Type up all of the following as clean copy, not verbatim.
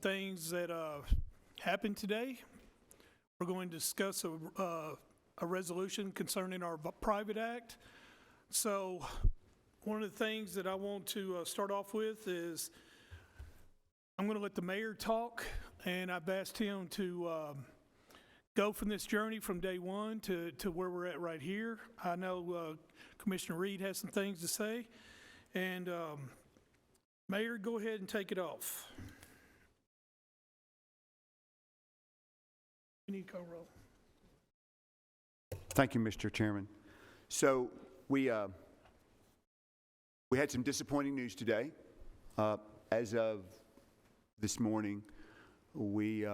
things that happened today. We're going to discuss a resolution concerning our private act. So one of the things that I want to start off with is I'm going to let the mayor talk, and I've asked him to go from this journey from day one to where we're at right here. I know Commissioner Reed has some things to say, and Mayor, go ahead and take it off. You need to call roll. Thank you, Mr. Chairman. So we had some disappointing news today. As of this morning, we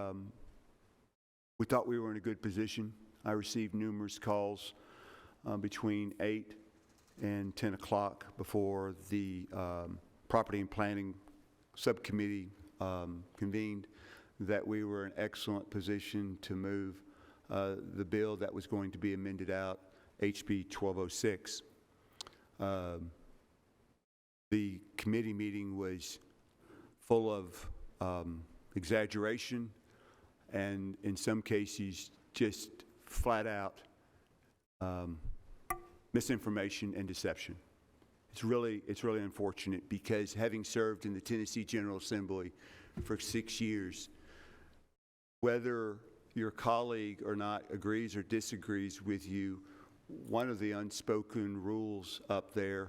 thought we were in a good position. I received numerous calls between 8 and 10 o'clock before the Property and Planning Subcommittee convened that we were in excellent position to move the bill that was going to be amended out, HB 1206. The committee meeting was full of exaggeration and in some cases just flat out misinformation and deception. It's really unfortunate because having served in the Tennessee General Assembly for 6 years, whether your colleague or not agrees or disagrees with you, one of the unspoken rules up there,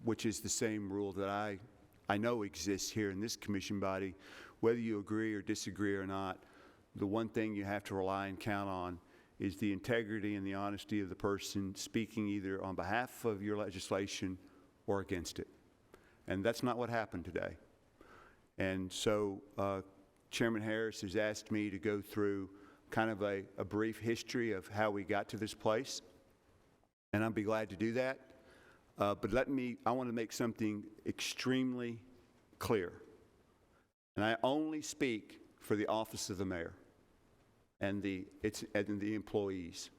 which is the same rule that I know exists here in this commission body, whether you agree or disagree or not, the one thing you have to rely and count on is the integrity and the honesty of the person speaking either on behalf of your legislation or against it. And that's not what happened today. And so Chairman Harris has asked me to go through kind of a brief history of how we got to this place, and I'd be glad to do that. But I want to make something extremely clear. And I only speak for the office of the mayor and the employees.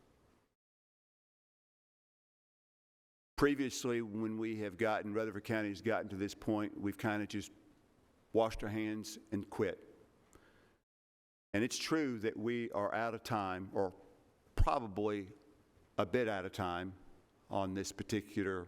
Previously, when Rutherford County has gotten to this point, we've kind of just washed our hands and quit. And it's true that we are out of time, or probably a bit out of time, on this particular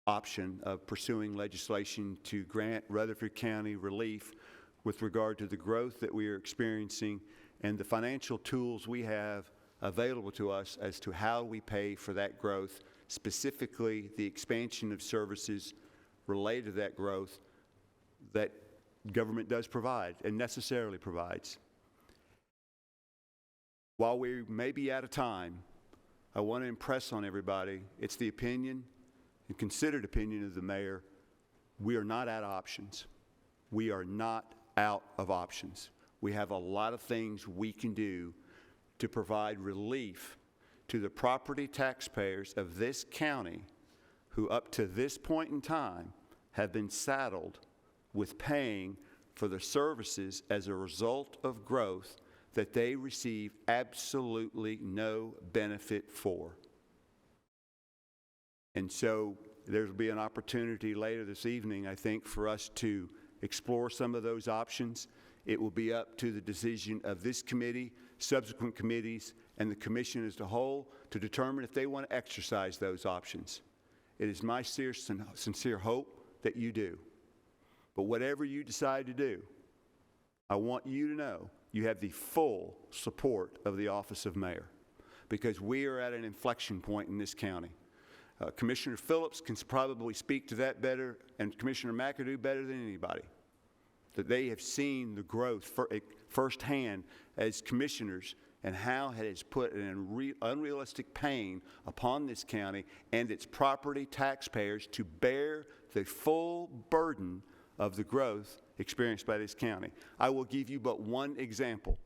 option of pursuing legislation to grant Rutherford County relief with regard to the growth that we are experiencing and the financial tools we have available to us as to how we pay for that growth, specifically the expansion of services related to that growth that government does provide and necessarily provides. While we may be out of time, I want to impress on everybody, it's the opinion and considered opinion of the mayor, we are not out of options. We are not out of options. We have a lot of things we can do to provide relief to the property taxpayers of this county who up to this point in time have been saddled with paying for the services as a result of growth that they receive absolutely no benefit for. And so there will be an opportunity later this evening, I think, for us to explore some of those options. It will be up to the decision of this committee, subsequent committees, and the commission as a whole to determine if they want to exercise those options. It is my sincere hope that you do. But whatever you decide to do, I want you to know you have the full support of the office of mayor, because we are at an inflection point in this county. Commissioner Phillips can probably speak to that better, and Commissioner McAdoo better than anybody, that they have seen the growth firsthand as commissioners and how it has put an unrealistic pain upon this county and its property taxpayers to bear the full burden of the growth experienced by this county. I will give you but one example.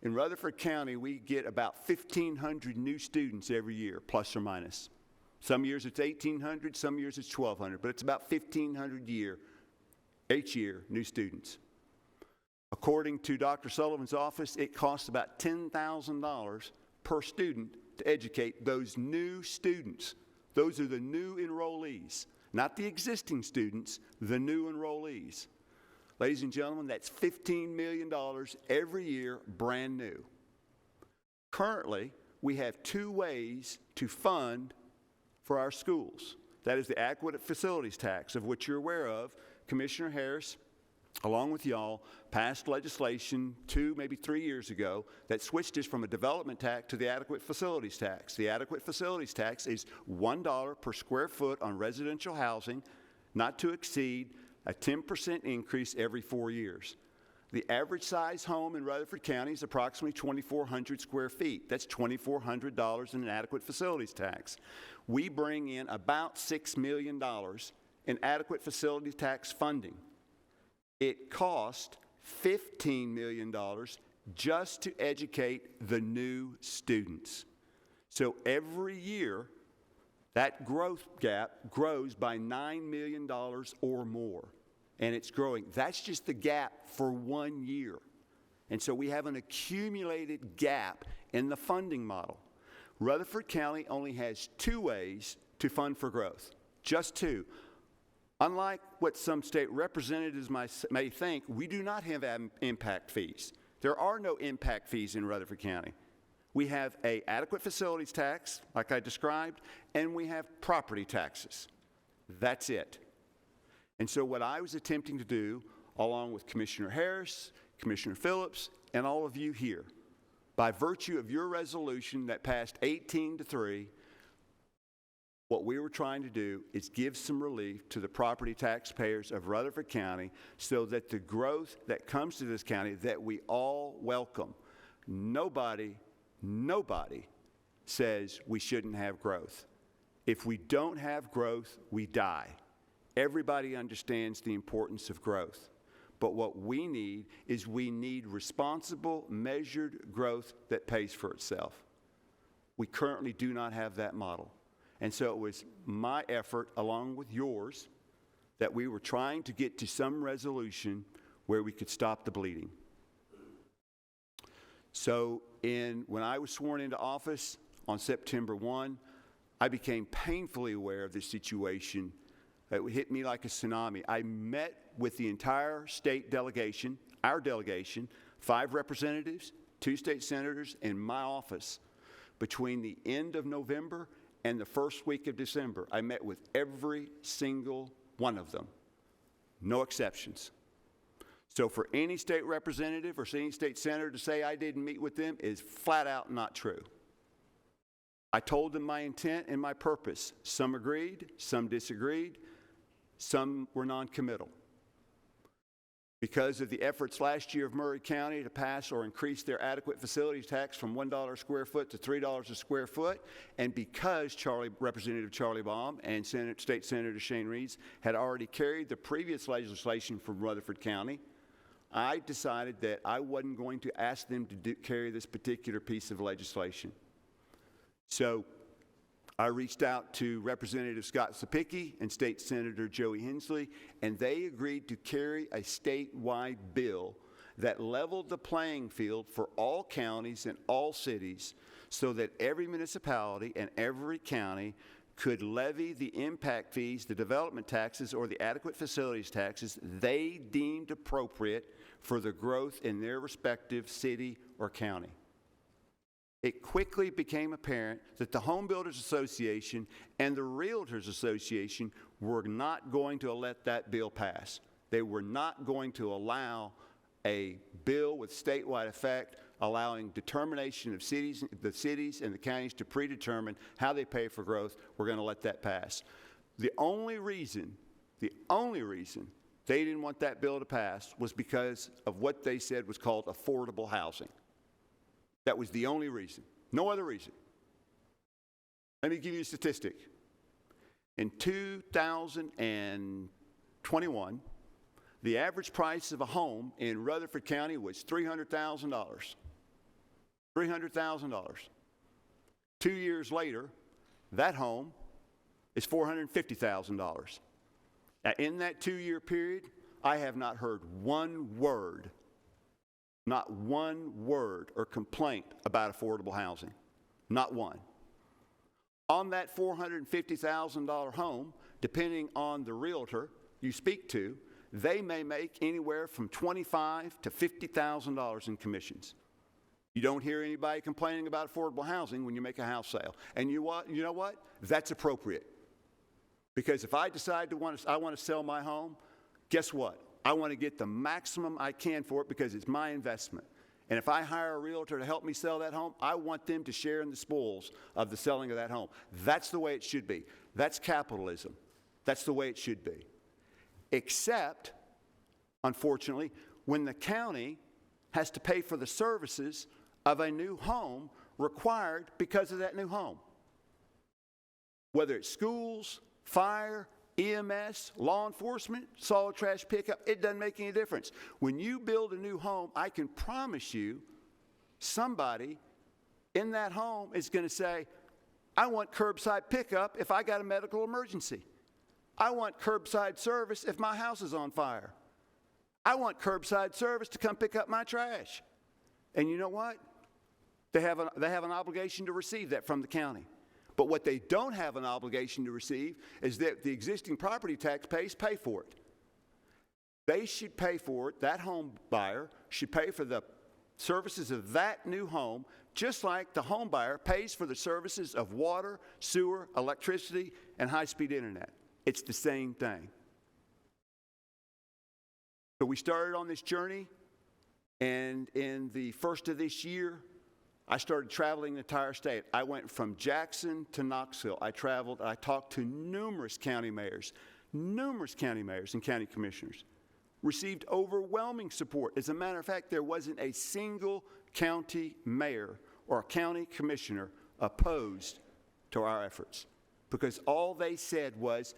In Rutherford County, we get about 1,500 new students every year, plus or minus. Some years it's 1,800, some years it's 1,200, but it's about 1,500 each year, new students. According to Dr. Sullivan's office, it costs about $10,000 per student to educate those new students. Those are the new enrollees, not the existing students, the new enrollees. Ladies and gentlemen, that's $15 million every year, brand new. Currently, we have two ways to fund for our schools. That is the adequate facilities tax, of which you're aware of. Commissioner Harris, along with y'all, passed legislation 2, maybe 3 years ago that switched us from a development tax to the adequate facilities tax. The adequate facilities tax is $1 per square foot on residential housing, not to exceed a 10% increase every 4 years. The average size home in Rutherford County is approximately 2,400 square feet. That's $2,400 in an adequate facilities tax. We bring in about $6 million in adequate facility tax funding. It cost $15 million just to educate the new students. So every year, that growth gap grows by $9 million or more, and it's growing. That's just the gap for 1 year. And so we have an accumulated gap in the funding model. Rutherford County only has 2 ways to fund for growth, just 2. Unlike what some state representatives may think, we do not have impact fees. There are no impact fees in Rutherford County. We have an adequate facilities tax, like I described, and we have property taxes. That's it. And so what I was attempting to do, along with Commissioner Harris, Commissioner Phillips, and all of you here, by virtue of your resolution that passed 18-3, what we were trying to do is give some relief to the property taxpayers of Rutherford County so that the growth that comes to this county that we all welcome. Nobody says we shouldn't have growth. If we don't have growth, we die. Everybody understands the importance of growth. But what we need is responsible, measured growth that pays for itself. We currently do not have that model. And so it was my effort, along with yours, that we were trying to get to some resolution where we could stop the bleeding. So when I was sworn into office on September 1, I became painfully aware of this situation that hit me like a tsunami. I met with the entire state delegation, our delegation, 5 representatives, 2 state senators, in my office between the end of November and the first week of December. I met with every single one of them, no exceptions. So for any state representative or any state senator to say I didn't meet with them is flat out not true. I told them my intent and my purpose. Some agreed, some disagreed, some were non-committal. Because of the efforts last year of Murray County to pass or increase their adequate facilities tax from $1 a square foot to $3 a square foot, and because Representative Charlie Baum and State Senator Shane Reeves had already carried the previous legislation from Rutherford County, I decided that I wasn't going to ask them to carry this particular piece of legislation. So I reached out to Representative Scott Sapicki and State Senator Joey Hensley, and they agreed to carry a statewide bill that leveled the playing field for all counties and all cities so that every municipality and every county could levy the impact fees, the development taxes, or the adequate facilities taxes they deemed appropriate for the growth in their respective city or county. It quickly became apparent that the Home Builders Association and the Realtors Association were not going to let that bill pass. They were not going to allow a bill with statewide effect allowing determination of the cities and the counties to predetermine how they pay for growth. We're going to let that pass. The only reason they didn't want that bill to pass was because of what they said was called affordable housing. That was the only reason, no other reason. Let me give you a statistic. In 2021, the average price of a home in Rutherford County was $300,000. $300,000. 2 years later, that home is $450,000. Now, in that 2-year period, I have not heard one word, not one word or complaint about affordable housing. Not one. On that $450,000 home, depending on the realtor you speak to, they may make anywhere from $25,000 to $50,000 in commissions. You don't hear anybody complaining about affordable housing when you make a house sale. And you know what? That's appropriate. Because if I decide I want to sell my home, guess what? I want to get the maximum I can for it because it's my investment. And if I hire a realtor to help me sell that home, I want them to share in the spoils of the selling of that home. That's the way it should be. That's capitalism. That's the way it should be. Except, unfortunately, when the county has to pay for the services of a new home required because of that new home. Whether it's schools, fire, EMS, law enforcement, solid trash pickup, it doesn't make any difference. When you build a new home, I can promise you somebody in that home is going to say, I want curbside pickup if I got a medical emergency. I want curbside service if my house is on fire. I want curbside service to come pick up my trash. And you know what? They have an obligation to receive that from the county. But what they don't have an obligation to receive is that the existing property tax pays pay for it. They should pay for it. That home buyer should pay for the services of that new home, just like the home buyer pays for the services of water, sewer, electricity, and high-speed internet. It's the same thing. So we started on this journey, and in the first of this year, I started traveling the entire state. I went from Jackson to Knoxville. I traveled, I talked to numerous county mayors and county commissioners. Received overwhelming support. As a matter of fact, there wasn't a single county mayor or county commissioner opposed to our efforts. Because all they said was,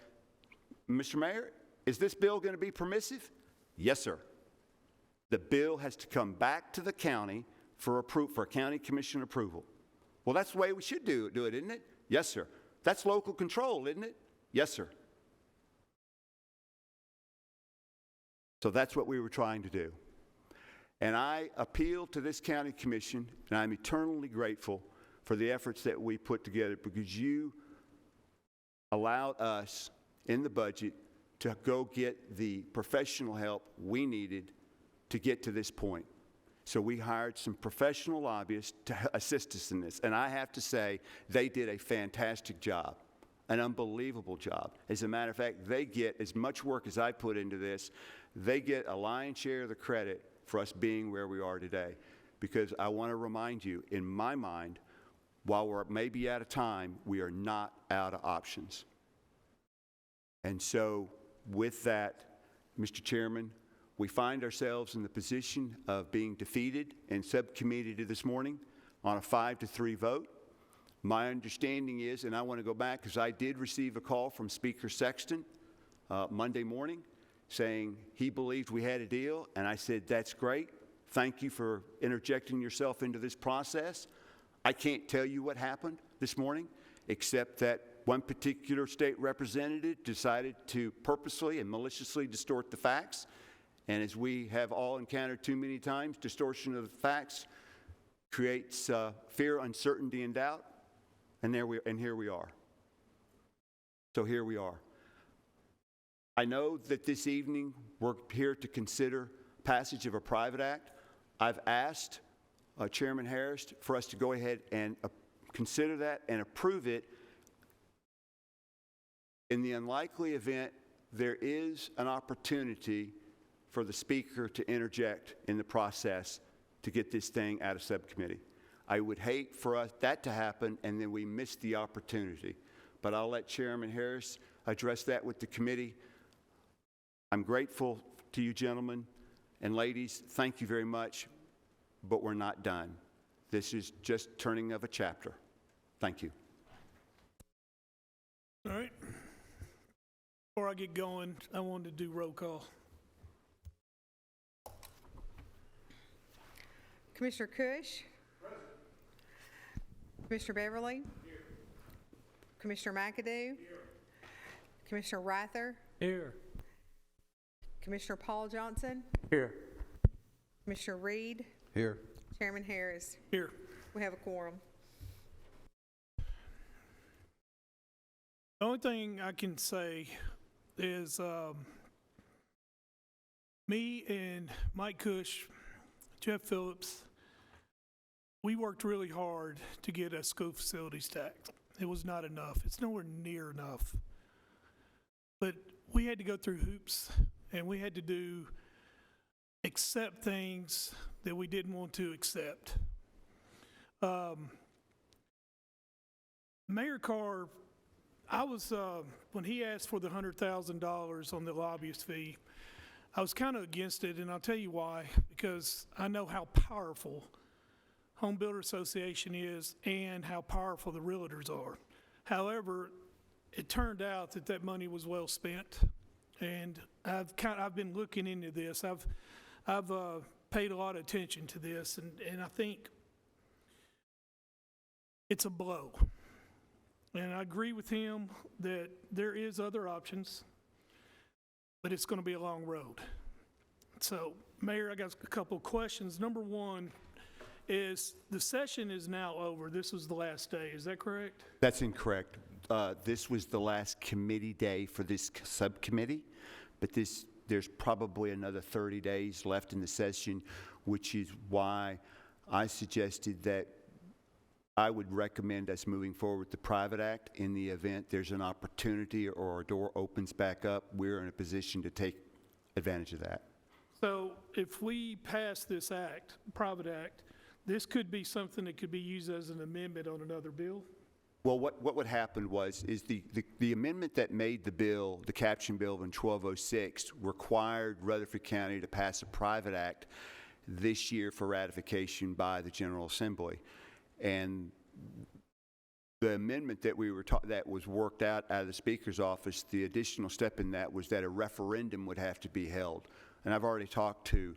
Mr. Mayor, is this bill going to be permissive? Yes, sir. The bill has to come back to the county for county commission approval. Well, that's the way we should do it, isn't it? Yes, sir. That's local control, isn't it? Yes, sir. So that's what we were trying to do. And I appeal to this county commission, and I'm eternally grateful for the efforts that we put together because you allowed us in the budget to go get the professional help we needed to get to this point. So we hired some professional lobbyists to assist us in this. And I have to say, they did a fantastic job, an unbelievable job. As a matter of fact, they get as much work as I put into this. They get a lion's share of the credit for us being where we are today. Because I want to remind you, in my mind, while we're maybe out of time, we are not out of options. And so with that, Mr. Chairman, we find ourselves in the position of being defeated in subcommittee this morning on a 5-3 vote. My understanding is, and I want to go back because I did receive a call from Speaker Sexton Monday morning saying he believed we had a deal, and I said, that's great. Thank you for interjecting yourself into this process. I can't tell you what happened this morning, except that one particular state representative decided to purposely and maliciously distort the facts. And as we have all encountered too many times, distortion of the facts creates fear, uncertainty, and doubt. And here we are. So here we are. I know that this evening we're here to consider passage of a private act. I've asked Chairman Harris for us to go ahead and consider that and approve it. In the unlikely event there is an opportunity for the Speaker to interject in the process to get this thing out of subcommittee. I would hate for that to happen and then we miss the opportunity. But I'll let Chairman Harris address that with the committee. I'm grateful to you gentlemen and ladies. Thank you very much, but we're not done. This is just turning of a chapter. Thank you. All right. Before I get going, I wanted to do roll call. Commissioner Cush? Present. Commissioner Beverly? Here. Commissioner McAdoo? Here. Commissioner Rutherford? Here. Commissioner Paul Johnson? Here. Commissioner Reed? Here. Chairman Harris? Here. We have a quorum. The only thing I can say is Me and Mike Cush, Jeff Phillips, we worked really hard to get a school facilities tax. It was not enough. It's nowhere near enough. But we had to go through hoops, and we had to accept things that we didn't want to accept. Mayor Carr, when he asked for the $100,000 on the lobbyist fee, I was kind of against it, and I'll tell you why. Because I know how powerful Home Builder Association is and how powerful the realtors are. However, it turned out that that money was well spent, and I've been looking into this. I've paid a lot of attention to this, and I think it's a blow. And I agree with him that there is other options, but it's going to be a long road. So, Mayor, I got a couple of questions. Number one is the session is now over. This was the last day. Is that correct? That's incorrect. This was the last committee day for this subcommittee, but there's probably another 30 days left in the session, which is why I suggested that I would recommend us moving forward with the private act. In the event there's an opportunity or a door opens back up, we're in a position to take advantage of that. So if we pass this act, private act, this could be something that could be used as an amendment on another bill? Well, what would happen is the amendment that made the bill, the caption bill in 1206, required Rutherford County to pass a private act this year for ratification by the General Assembly. And the amendment that that was worked out of the Speaker's office, the additional step in that was that a referendum would have to be held. And I've already talked to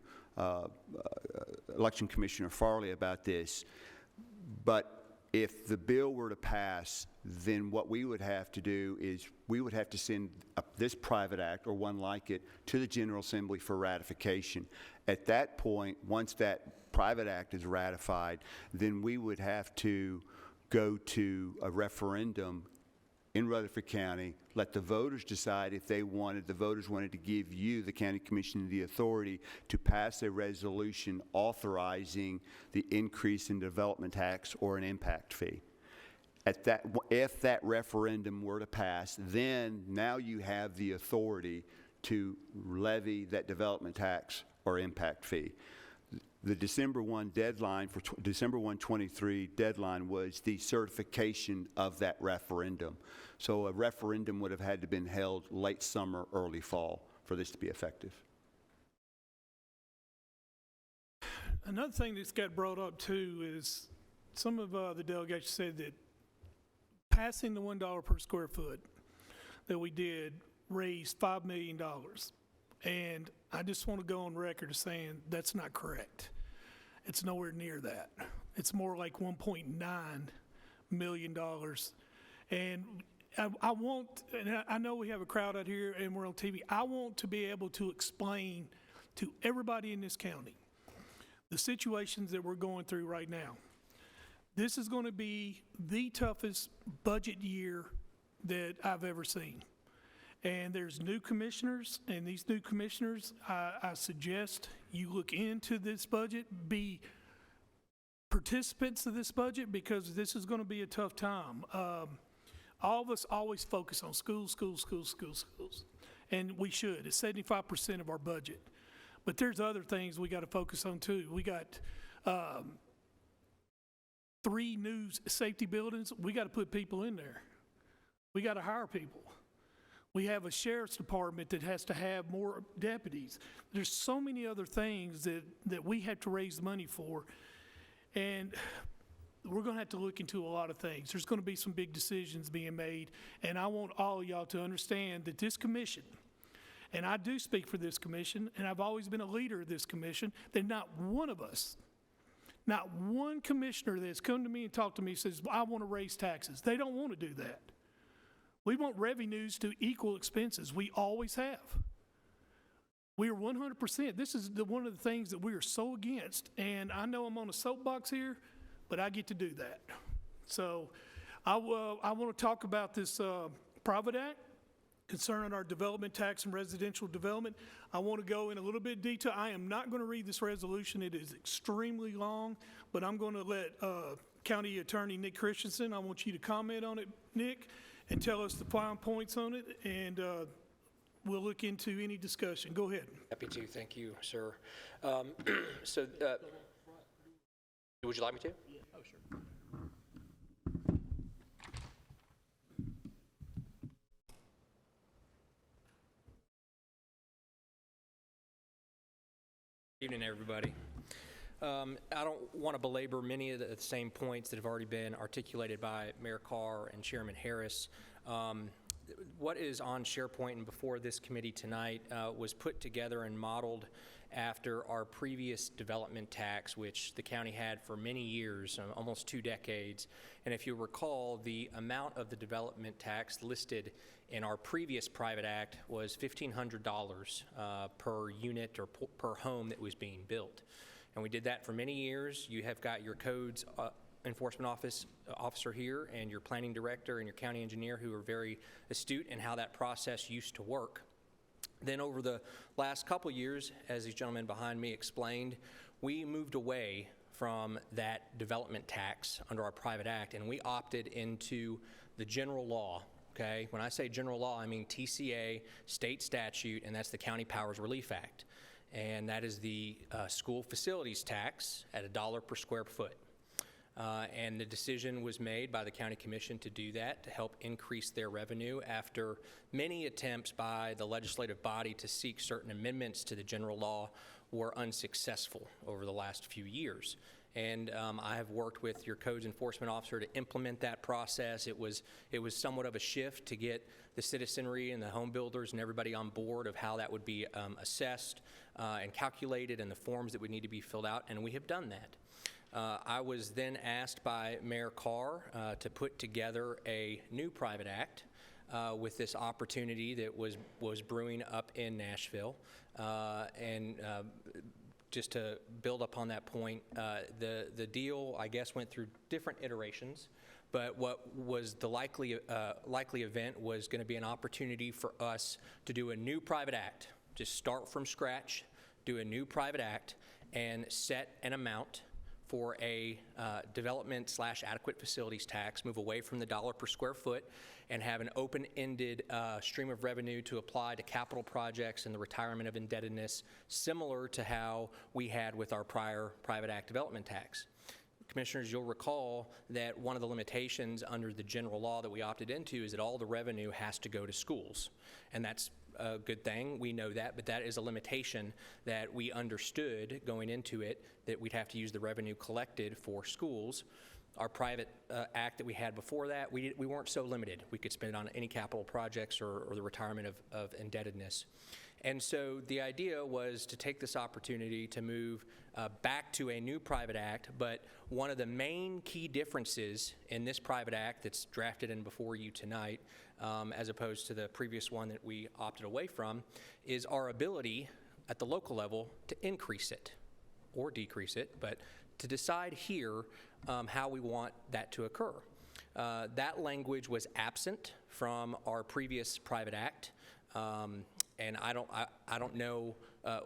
Election Commissioner Farley about this. But if the bill were to pass, then what we would have to do is we would have to send this private act or one like it to the General Assembly for ratification. At that point, once that private act is ratified, then we would have to go to a referendum in Rutherford County, let the voters decide if the voters wanted to give you, the county commission, the authority to pass a resolution authorizing the increase in development tax or an impact fee. If that referendum were to pass, then now you have the authority to levy that development tax or impact fee. The December 1 deadline for December 1/23 deadline was the certification of that referendum. So a referendum would have had to been held late summer, early fall for this to be effective. Another thing that's got brought up too is some of the delegates said that passing the $1 per square foot that we did raised $5 million. And I just want to go on record as saying that's not correct. It's nowhere near that. It's more like $1.9 million. And I know we have a crowd out here and we're on TV. I want to be able to explain to everybody in this county the situations that we're going through right now. This is going to be the toughest budget year that I've ever seen. And there's new commissioners, and these new commissioners, I suggest you look into this budget, be participants of this budget, because this is going to be a tough time. All of us always focus on schools, and we should. It's 75% of our budget. But there's other things we got to focus on too. We got 3 new safety buildings. We got to put people in there. We got to hire people. We have a sheriff's department that has to have more deputies. There's so many other things that we have to raise money for, and we're going to have to look into a lot of things. There's going to be some big decisions being made, and I want all of y'all to understand that this commission, and I do speak for this commission, and I've always been a leader of this commission, that not one of us, not one commissioner that's come to me and talked to me says, I want to raise taxes. They don't want to do that. We want revenues to equal expenses. We always have. We are 100%. This is one of the things that we are so against. And I know I'm on a soapbox here, but I get to do that. So I want to talk about this private act, concerning our development tax and residential development. I want to go in a little bit detail. I am not going to read this resolution. It is extremely long, but I'm going to let County Attorney Nick Christensen, I want you to comment on it, Nick, and tell us the fine points on it, and we'll look into any discussion. Go ahead. Happy to. Thank you, sir. So, would you like me to? Yeah. Oh, sure. Good evening, everybody. I don't want to belabor many of the same points that have already been articulated by Mayor Carr and Chairman Harris. What is on SharePoint and before this committee tonight was put together and modeled after our previous development tax, which the county had for many years, almost 2 decades. And if you recall, the amount of the development tax listed in our previous private act was $1,500 per unit or per home that was being built. And we did that for many years. You have got your codes enforcement officer here and your planning director and your county engineer who are very astute in how that process used to work. Then over the last couple years, as these gentlemen behind me explained, we moved away from that development tax under our private act, and we opted into the general law. Okay, when I say general law, I mean TCA, state statute, and that's the County Powers Relief Act. And that is the school facilities tax at $1 per square foot. And the decision was made by the county commission to do that to help increase their revenue after many attempts by the legislative body to seek certain amendments to the general law were unsuccessful over the last few years. And I have worked with your codes enforcement officer to implement that process. It was somewhat of a shift to get the citizenry and the home builders and everybody on board of how that would be assessed and calculated and the forms that would need to be filled out, and we have done that. I was then asked by Mayor Carr to put together a new private act with this opportunity that was brewing up in Nashville. Just to build upon that point, the deal, I guess, went through different iterations, but what was the likely event was going to be an opportunity for us to do a new private act, just start from scratch, do a new private act, and set an amount for a development/adequate facilities tax, move away from the $1 per square foot, and have an open-ended stream of revenue to apply to capital projects and the retirement of indebtedness, similar to how we had with our prior private act development tax. Commissioners, you'll recall that one of the limitations under the general law that we opted into is that all the revenue has to go to schools, and that's a good thing. We know that, but that is a limitation that we understood going into it, that we'd have to use the revenue collected for schools. Our private act that we had before that, we weren't so limited. We could spend it on any capital projects or the retirement of indebtedness. And so the idea was to take this opportunity to move back to a new private act, but one of the main key differences in this private act that's drafted in before you tonight, as opposed to the previous one that we opted away from, is our ability at the local level to increase it or decrease it, but to decide here how we want that to occur. That language was absent from our previous private act. And I don't know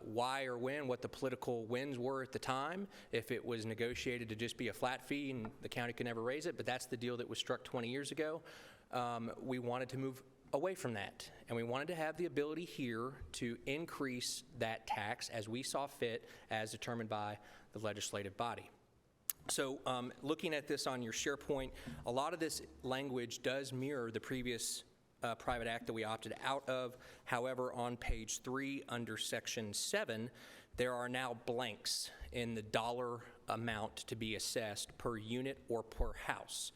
why or when, what the political winds were at the time, if it was negotiated to just be a flat fee and the county could never raise it, but that's the deal that was struck 20 years ago. We wanted to move away from that, and we wanted to have the ability here to increase that tax as we saw fit, as determined by the legislative body. So looking at this on your SharePoint, a lot of this language does mirror the previous private act that we opted out of. However, on page 3 under section 7, there are now blanks in the dollar amount to be assessed per unit or per house.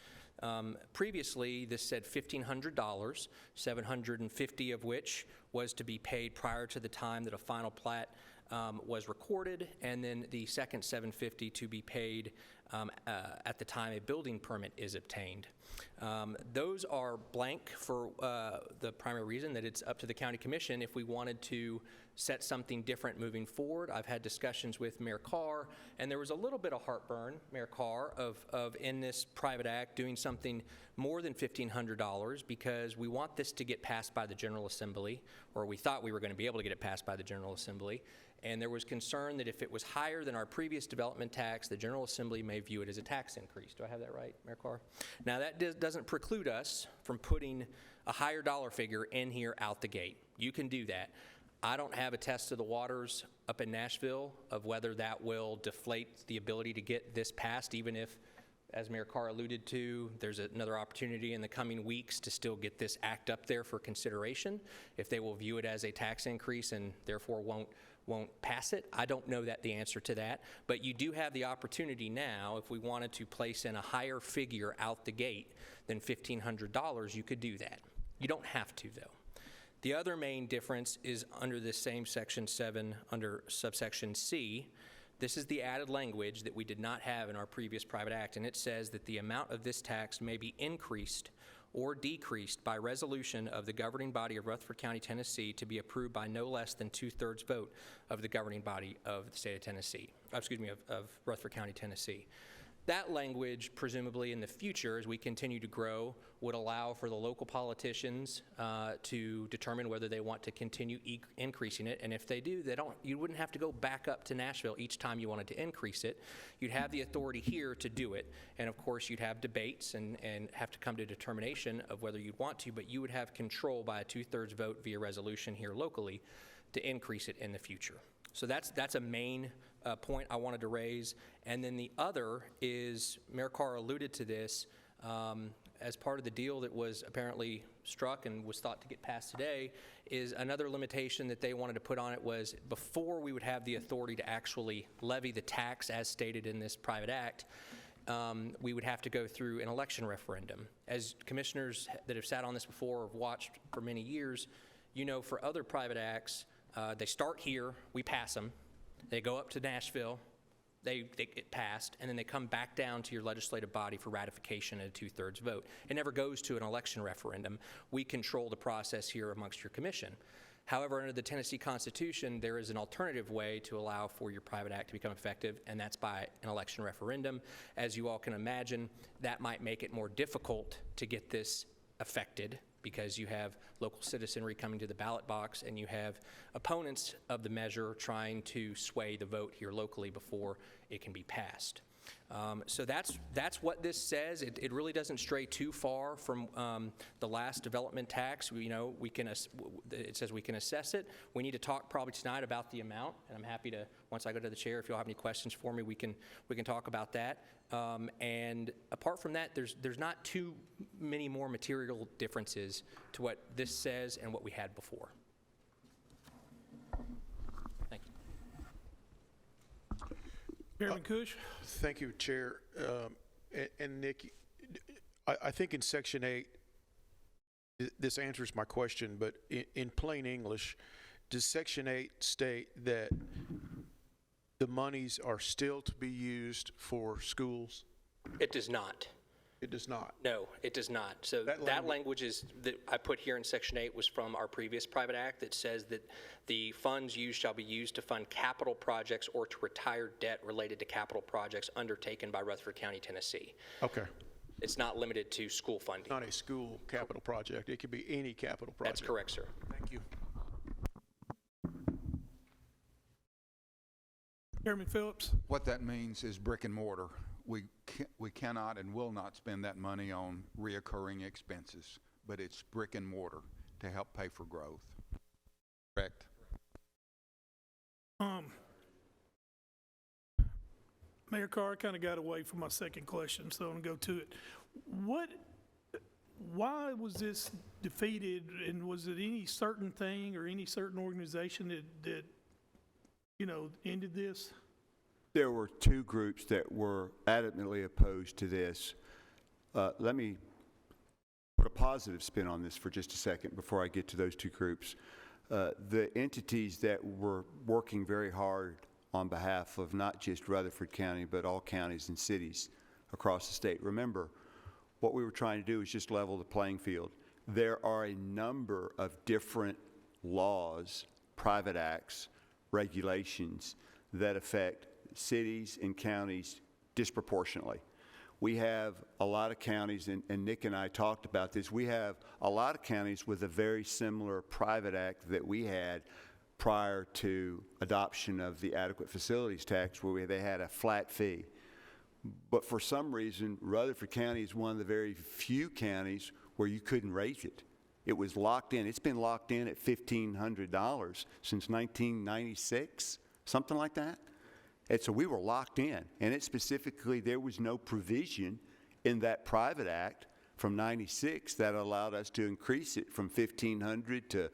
Previously, this said $1,500, $750 of which was to be paid prior to the time that a final plat was recorded, and then the second $750 to be paid at the time a building permit is obtained. Those are blank for the primary reason that it's up to the county commission if we wanted to set something different moving forward. I've had discussions with Mayor Carr, and there was a little bit of heartburn, Mayor Carr, of in this private act doing something more than $1,500 because we want this to get passed by the General Assembly, or we thought we were going to be able to get it passed by the General Assembly. And there was concern that if it was higher than our previous development tax, the General Assembly may view it as a tax increase. Do I have that right, Mayor Carr? Now, that doesn't preclude us from putting a higher dollar figure in here out the gate. You can do that. I don't have a test of the waters up in Nashville of whether that will deflate the ability to get this passed, even if, as Mayor Carr alluded to, there's another opportunity in the coming weeks to still get this act up there for consideration. If they will view it as a tax increase and therefore won't pass it, I don't know the answer to that. But you do have the opportunity now, if we wanted to place in a higher figure out the gate than $1,500, you could do that. You don't have to, though. The other main difference is under this same Section 7, under subsection C. This is the added language that we did not have in our previous private act, and it says that the amount of this tax may be increased or decreased by resolution of the governing body of Rutherford County, Tennessee, to be approved by no less than 2/3 vote of the governing body of the state of Tennessee, of Rutherford County, Tennessee. That language, presumably in the future, as we continue to grow, would allow for the local politicians to determine whether they want to continue increasing it. And if they do, you wouldn't have to go back up to Nashville each time you wanted to increase it. You'd have the authority here to do it. And of course, you'd have debates and have to come to a determination of whether you'd want to, but you would have control by a 2/3 vote via resolution here locally to increase it in the future. So that's a main point I wanted to raise. And then the other is, Mayor Carr alluded to this, as part of the deal that was apparently struck and was thought to get passed today, is another limitation that they wanted to put on it was before we would have the authority to actually levy the tax as stated in this private act, we would have to go through an election referendum. As commissioners that have sat on this before or have watched for many years, you know, for other private acts, they start here, we pass them, they go up to Nashville, they get passed, and then they come back down to your legislative body for ratification at a 2/3 vote. It never goes to an election referendum. We control the process here amongst your commission. However, under the Tennessee Constitution, there is an alternative way to allow for your private act to become effective, and that's by an election referendum. As you all can imagine, that might make it more difficult to get this affected because you have local citizenry coming to the ballot box and you have opponents of the measure trying to sway the vote here locally before it can be passed. So that's what this says. It really doesn't stray too far from the last development tax. It says we can assess it. We need to talk probably tonight about the amount, and I'm happy to, once I go to the chair, if you all have any questions for me, we can talk about that. And apart from that, there's not too many more material differences to what this says and what we had before. Thank you. Chairman Cush? Thank you, Chair. And Nick, I think in Section 8, this answers my question, but in plain English, does Section 8 state that the monies are still to be used for schools? It does not. It does not. No, it does not. So that language is that I put here in Section 8 was from our previous private act that says that the funds used shall be used to fund capital projects or to retire debt related to capital projects undertaken by Rutherford County, Tennessee. Okay. It's not limited to school funding. Not a school capital project. It could be any capital project. That's correct, sir. Thank you. Chairman Phillips? What that means is brick and mortar. We cannot and will not spend that money on reoccurring expenses, but it's brick and mortar to help pay for growth. Correct? Mayor Carr kind of got away from my second question, so I'm going to go to it. Why was this defeated, and was it any certain thing or any certain organization that ended this? There were two groups that were adamantly opposed to this. Let me put a positive spin on this for just a second before I get to those two groups. The entities that were working very hard on behalf of not just Rutherford County, but all counties and cities across the state. Remember, what we were trying to do is just level the playing field. There are a number of different laws, private acts, regulations that affect cities and counties disproportionately. We have a lot of counties, and Nick and I talked about this, we have a lot of counties with a very similar private act that we had prior to adoption of the adequate facilities tax, where they had a flat fee. But for some reason, Rutherford County is one of the very few counties where you couldn't raise it. It was locked in. It's been locked in at $1,500 since 1996, something like that. And so we were locked in. And it specifically, there was no provision in that private act from 96 that allowed us to increase it from 1,500 to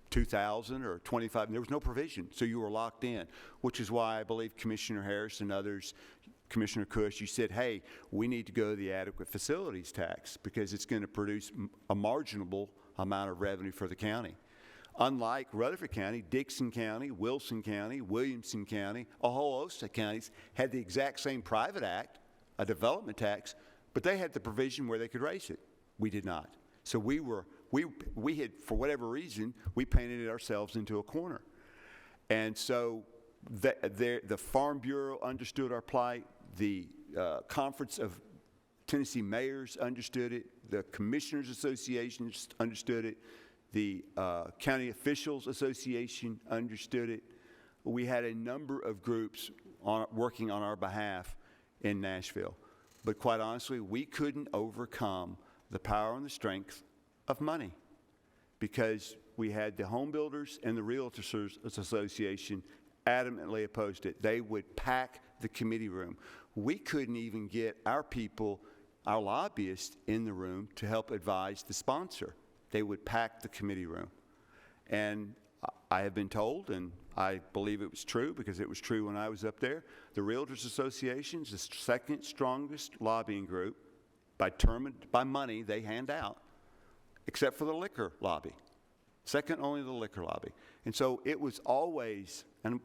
2,000 or 25. There was no provision. So you were locked in, which is why I believe Commissioner Harris and others, Commissioner Cush, you said, hey, we need to go to the adequate facilities tax because it's going to produce a marginable amount of revenue for the county. Unlike Rutherford County, Dixon County, Wilson County, Williamson County, a whole host of counties had the exact same private act, a development tax, but they had the provision where they could raise it. We did not. So we had, for whatever reason, we painted ourselves into a corner. And so the Farm Bureau understood our plight. The Conference of Tennessee Mayors understood it. The Commissioners Association understood it. The County Officials Association understood it. We had a number of groups working on our behalf in Nashville. But quite honestly, we couldn't overcome the power and the strength of money because we had the home builders and the Realtors Association adamantly opposed it. They would pack the committee room. We couldn't even get our people, our lobbyists, in the room to help advise the sponsor. They would pack the committee room. And I have been told, and I believe it was true because it was true when I was up there, the Realtors Association is the second strongest lobbying group by money they hand out, except for the liquor lobby. Second only to the liquor lobby. And so it was always, and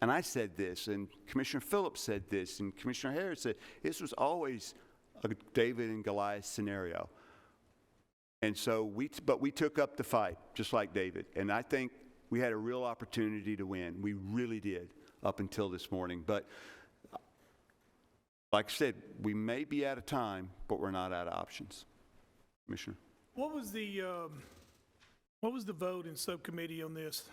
I said this, and Commissioner Phillips said this, and Commissioner Harris said, this was always a David and Goliath scenario. And so but we took up the fight, just like David. And I think we had a real opportunity to win. We really did up until this morning. But like I said, we may be out of time, but we're not out of options. Commissioner? What was the vote in subcommittee on this?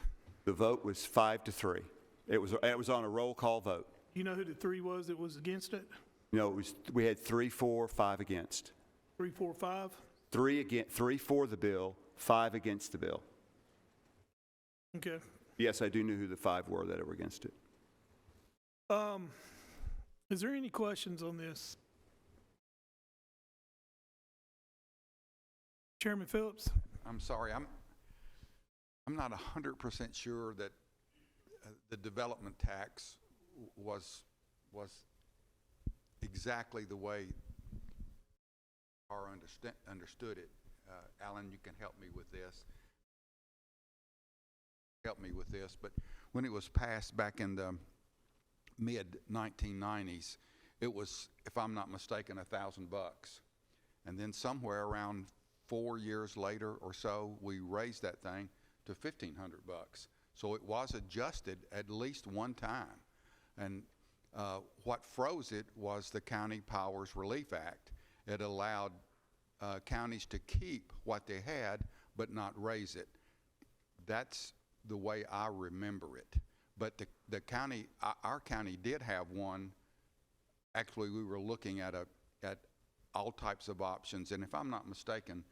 The vote was 5-3. It was on a roll call vote. You know who the three was that was against it? No, we had 3 for, 5 against. 3, 4, 5? 3 for the bill, 5 against the bill. Okay. Yes, I do know who the 5 were that were against it. Is there any questions on this? Chairman Phillips? I'm sorry, I'm not 100% sure that the development tax was exactly the way our understood it. Alan, you can help me with this. But when it was passed back in the mid-1990s, it was, if I'm not mistaken, $1,000. And then somewhere around 4 years later or so, we raised that thing to $1,500. So it was adjusted at least one time. And what froze it was the County Powers Relief Act. It allowed counties to keep what they had but not raise it. That's the way I remember it. But the county, our county did have one. Actually, we were looking at all types of options. And if I'm not mistaken,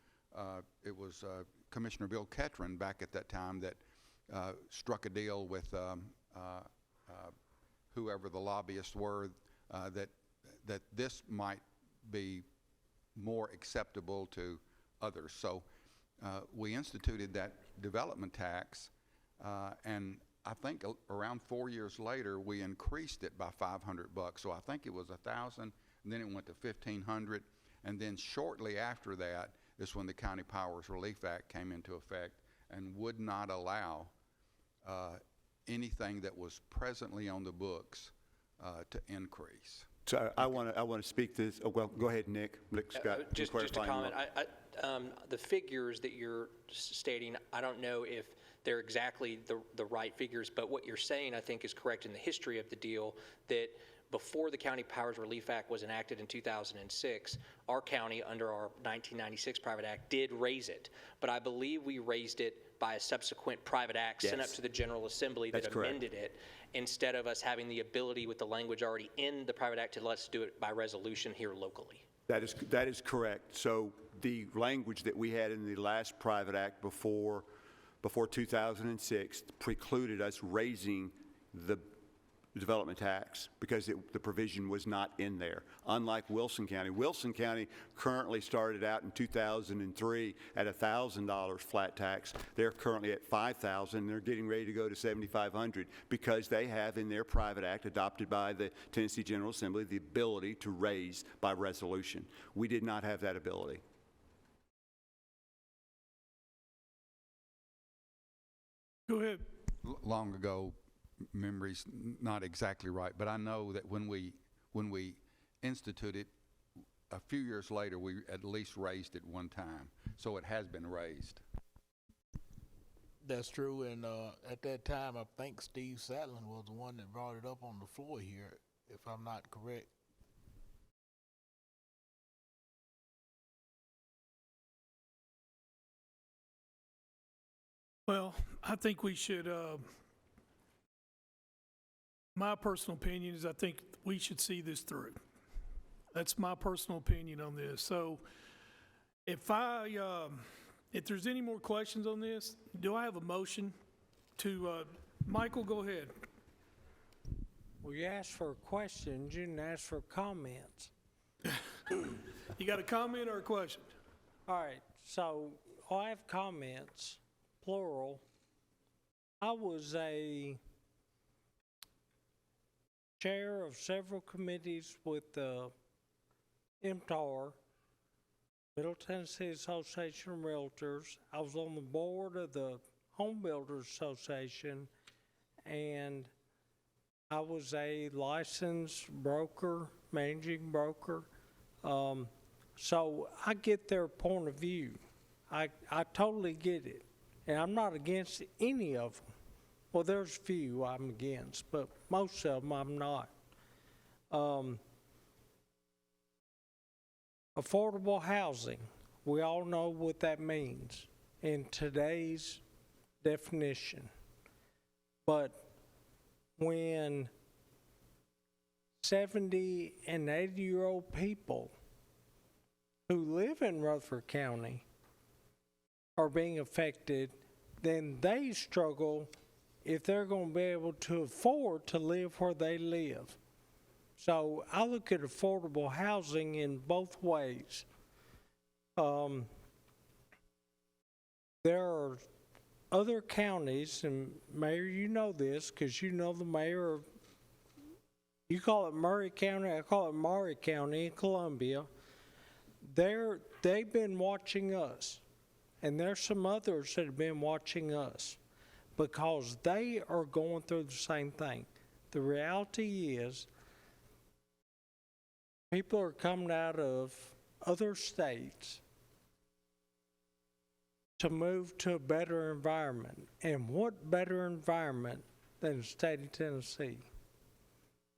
it was Commissioner Bill Ketron back at that time that struck a deal with whoever the lobbyists were that this might be more acceptable to others. So we instituted that development tax, and I think around 4 years later we increased it by $500. So I think it was 1,000, and then it went to 1,500, and then shortly after that is when the County Powers Relief Act came into effect and would not allow anything that was presently on the books to increase. So I want to speak to this. Oh, well, go ahead, Nick. Nick's got some Just a clarifying comment. remarks. The figures that you're stating, I don't know if they're exactly the right figures, but what you're saying, I think, is correct in the history of the deal, that before the County Powers Relief Act was enacted in 2006, our county, under our 1996 Private Act, did raise it. But I believe we raised it by a subsequent private act sent up Yes. to the General Assembly that That's correct. amended it, instead of us having the ability with the language already in the private act to let us do it by resolution here locally. That is correct. So the language that we had in the last private act before 2006 precluded us raising the development tax because the provision was not in there. Unlike Wilson County currently started out in 2003 at $1,000 flat tax. They're currently at $5,000. They're getting ready to go to $7,500 because they have in their private act adopted by the Tennessee General Assembly the ability to raise by resolution. We did not have that ability. Go ahead. Long ago, memory's not exactly right, but I know that when we instituted, a few years later, we at least raised it one time. So it has been raised. That's true, and at that time, I think Steve Satlin was the one that brought it up on the floor here, if I'm not correct. Well, I think we should, my personal opinion is I think we should see this through. That's my personal opinion on this. So if there's any more questions on this, do I have a motion to, Michael, go ahead. Well, you asked for questions, you didn't ask for comments. You got a comment or a question? All right, so I have comments, plural. I was a chair of several committees with MTAR, Middle Tennessee Association of Realtors. I was on the board of the Home Builders Association, and I was a licensed broker, managing broker. So I get their point of view. I totally get it. And I'm not against any of them. Well, there's a few I'm against, but most of them I'm not. Affordable housing, we all know what that means in today's definition. But when 70 and 80-year-old people who live in Rutherford County are being affected, then they struggle if they're going to be able to afford to live where they live. So I look at affordable housing in both ways. There are other counties, and Mayor, you know this because you know the mayor of, you call it Murray County, I call it Maury County in Columbia. They've been watching us, and there's some others that have been watching us because they are going through the same thing. The reality is people are coming out of other states to move to a better environment. And what better environment than the state of Tennessee?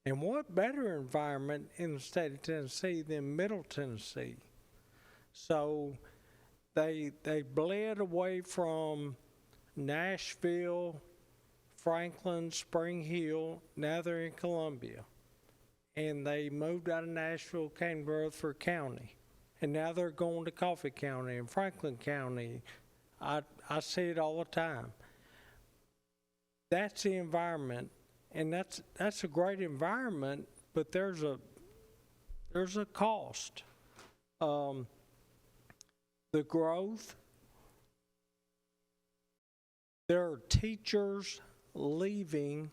And what better environment in the state of Tennessee than Middle Tennessee? So they bled away from Nashville, Franklin, Spring Hill. Now they're in Columbia. And they moved out of Nashville, came to Rutherford County. And now they're going to Coffee County and Franklin County. I see it all the time. That's the environment, and that's a great environment, but there's a cost. The growth, there are teachers leaving,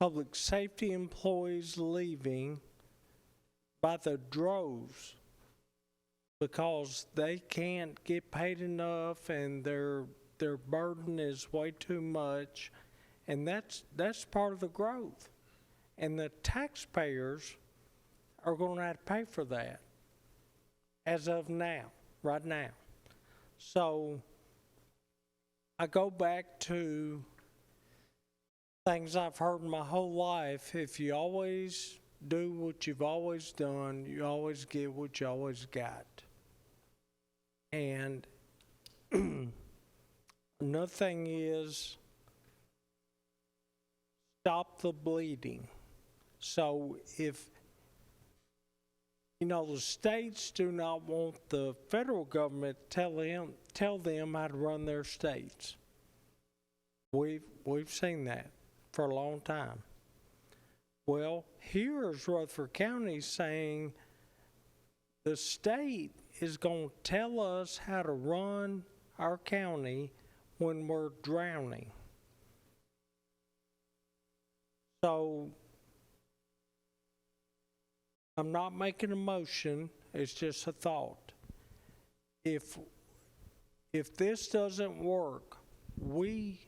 public safety employees leaving by the droves because they can't get paid enough and their burden is way too much, And that's part of the growth. And the taxpayers are going to have to pay for that as of now, right now. So I go back to things I've heard my whole life. If you always do what you've always done, you always get what you always got. And another thing is stop the bleeding. So if, the states do not want the federal government to tell them how to run their states. We've seen that for a long time. Well, here's Rutherford County saying the state is going to tell us how to run our county when we're drowning. So I'm not making a motion, it's just a thought. If this doesn't work, we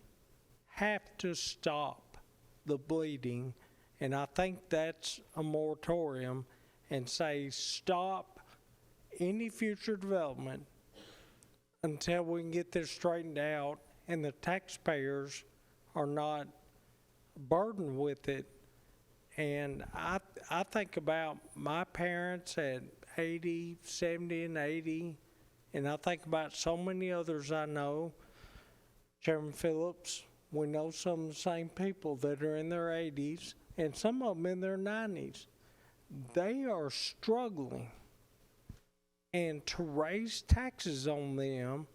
have to stop the bleeding, and I think that's a moratorium, and say stop any future development until we can get this straightened out and the taxpayers are not burdened with it. And I think about my parents at 80, 70, and 80, and I think about so many others I know. Chairman Phillips, we know some of the same people that are in their 80s, and some of them in their 90s. They are struggling. And to raise taxes on them,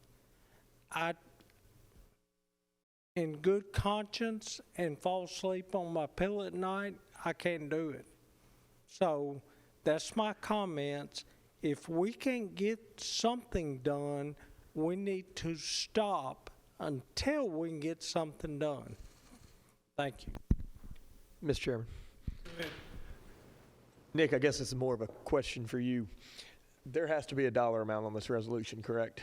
in good conscience and fall asleep on my pillow at night, I can't do it. So that's my comments. If we can't get something done, we need to stop until we can get something done. Thank you. Mr. Chairman. Nick, I guess this is more of a question for you. There has to be a dollar amount on this resolution, correct?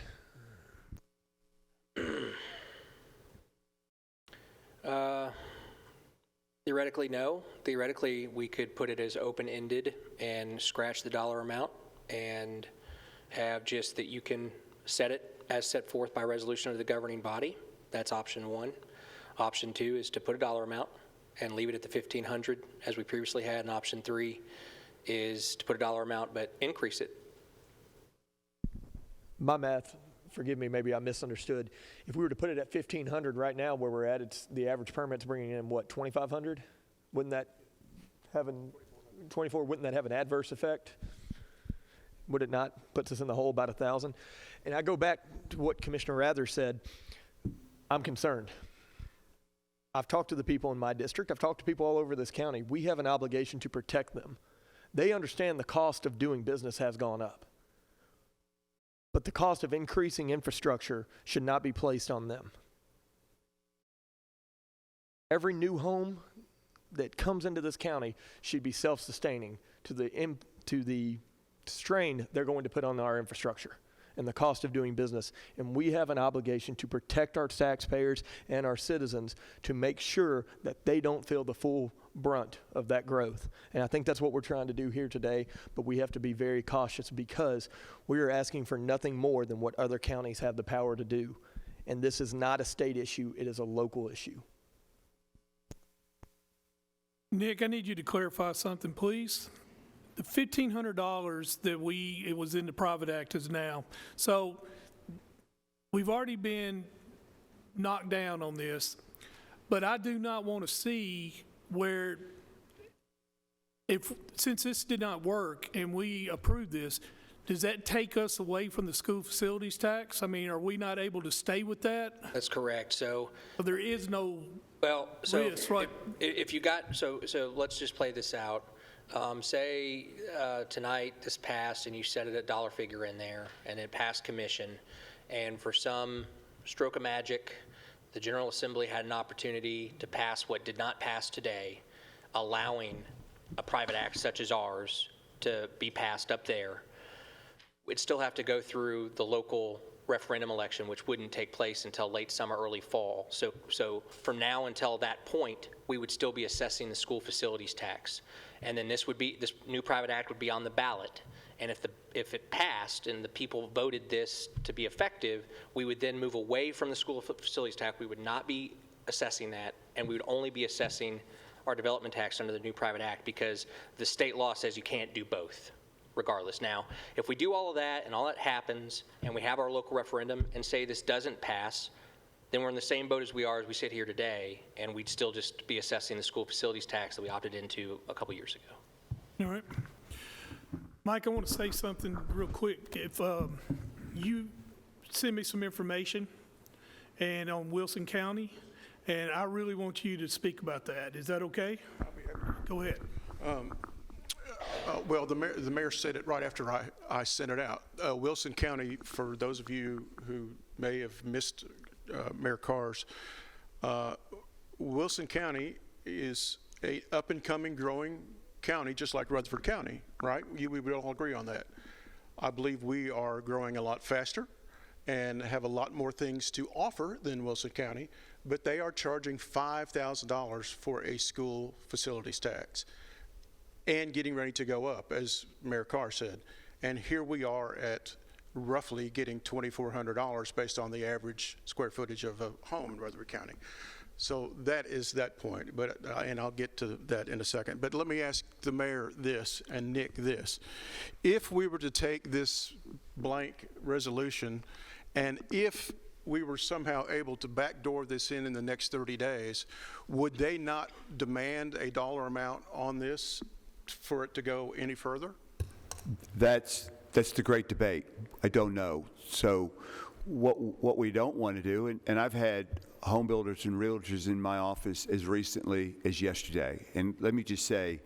Theoretically, no. Theoretically, we could put it as open-ended and scratch the dollar amount and have just that you can set it as set forth by resolution of the governing body. That's option one. Option two is to put a dollar amount and leave it at the 1,500 as we previously had. And option three is to put a dollar amount but increase it. My math, forgive me, maybe I misunderstood. If we were to put it at 1,500 right now where we're at, it's the average permit's bringing in, what, 2,500? Wouldn't that have 24, wouldn't that have an adverse effect? Would it not? Puts us in the hole about 1,000. And I go back to what Commissioner Rather said. I'm concerned. I've talked to the people in my district. I've talked to people all over this county. We have an obligation to protect them. They understand the cost of doing business has gone up. But the cost of increasing infrastructure should not be placed on them. Every new home that comes into this county should be self-sustaining to the strain they're going to put on our infrastructure and the cost of doing business. And we have an obligation to protect our taxpayers and our citizens to make sure that they don't feel the full brunt of that growth. And I think that's what we're trying to do here today, but we have to be very cautious because we are asking for nothing more than what other counties have the power to do. And this is not a state issue, it is a local issue. Nick, I need you to clarify something, please. The $1,500 that it was in the private act is now. So we've already been knocked down on this, but I do not want to see where, since this did not work and we approved this, does that take us away from the school facilities tax? I mean, are we not able to stay with that? That's correct. So There is no risk, right? if you got, so let's just play this out. Say tonight this passed and you set a dollar figure in there and it passed commission, and for some stroke of magic, the General Assembly had an opportunity to pass what did not pass today, allowing a private act such as ours to be passed up there. We'd still have to go through the local referendum election, which wouldn't take place until late summer, early fall. So from now until that point, we would still be assessing the school facilities tax. And then this new private act would be on the ballot. And if it passed and the people voted this to be effective, we would then move away from the school facilities tax. We would not be assessing that, and we would only be assessing our development tax under the new private act, because the state law says you can't do both regardless. Now, if we do all of that and all that happens and we have our local referendum and say this doesn't pass, then we're in the same boat as we sit here today, and we'd still just be assessing the school facilities tax that we opted into a couple years ago. All right. Mike, I want to say something real quick. If you send me some information and on Wilson County, and I really want you to speak about that. Is that okay? Go ahead. Well, the mayor said it right after I sent it out. Wilson County, for those of you who may have missed Mayor Carr's, Wilson County is a up-and-coming, growing county, just like Rutherford County, right? We would all agree on that. I believe we are growing a lot faster and have a lot more things to offer than Wilson County, but they are charging $5,000 for a school facilities tax and getting ready to go up, as Mayor Carr said. And here we are at roughly getting $2,400 based on the average square footage of a home in Rutherford County. So that is that point, and I'll get to that in a second. But let me ask the mayor this and Nick this. If we were to take this blank resolution, and if we were somehow able to backdoor this in the next 30 days, would they not demand a dollar amount on this for it to go any further? That's the great debate. I don't know. So what we don't want to do, and I've had home builders and realtors in my office as recently as yesterday. And let me just say,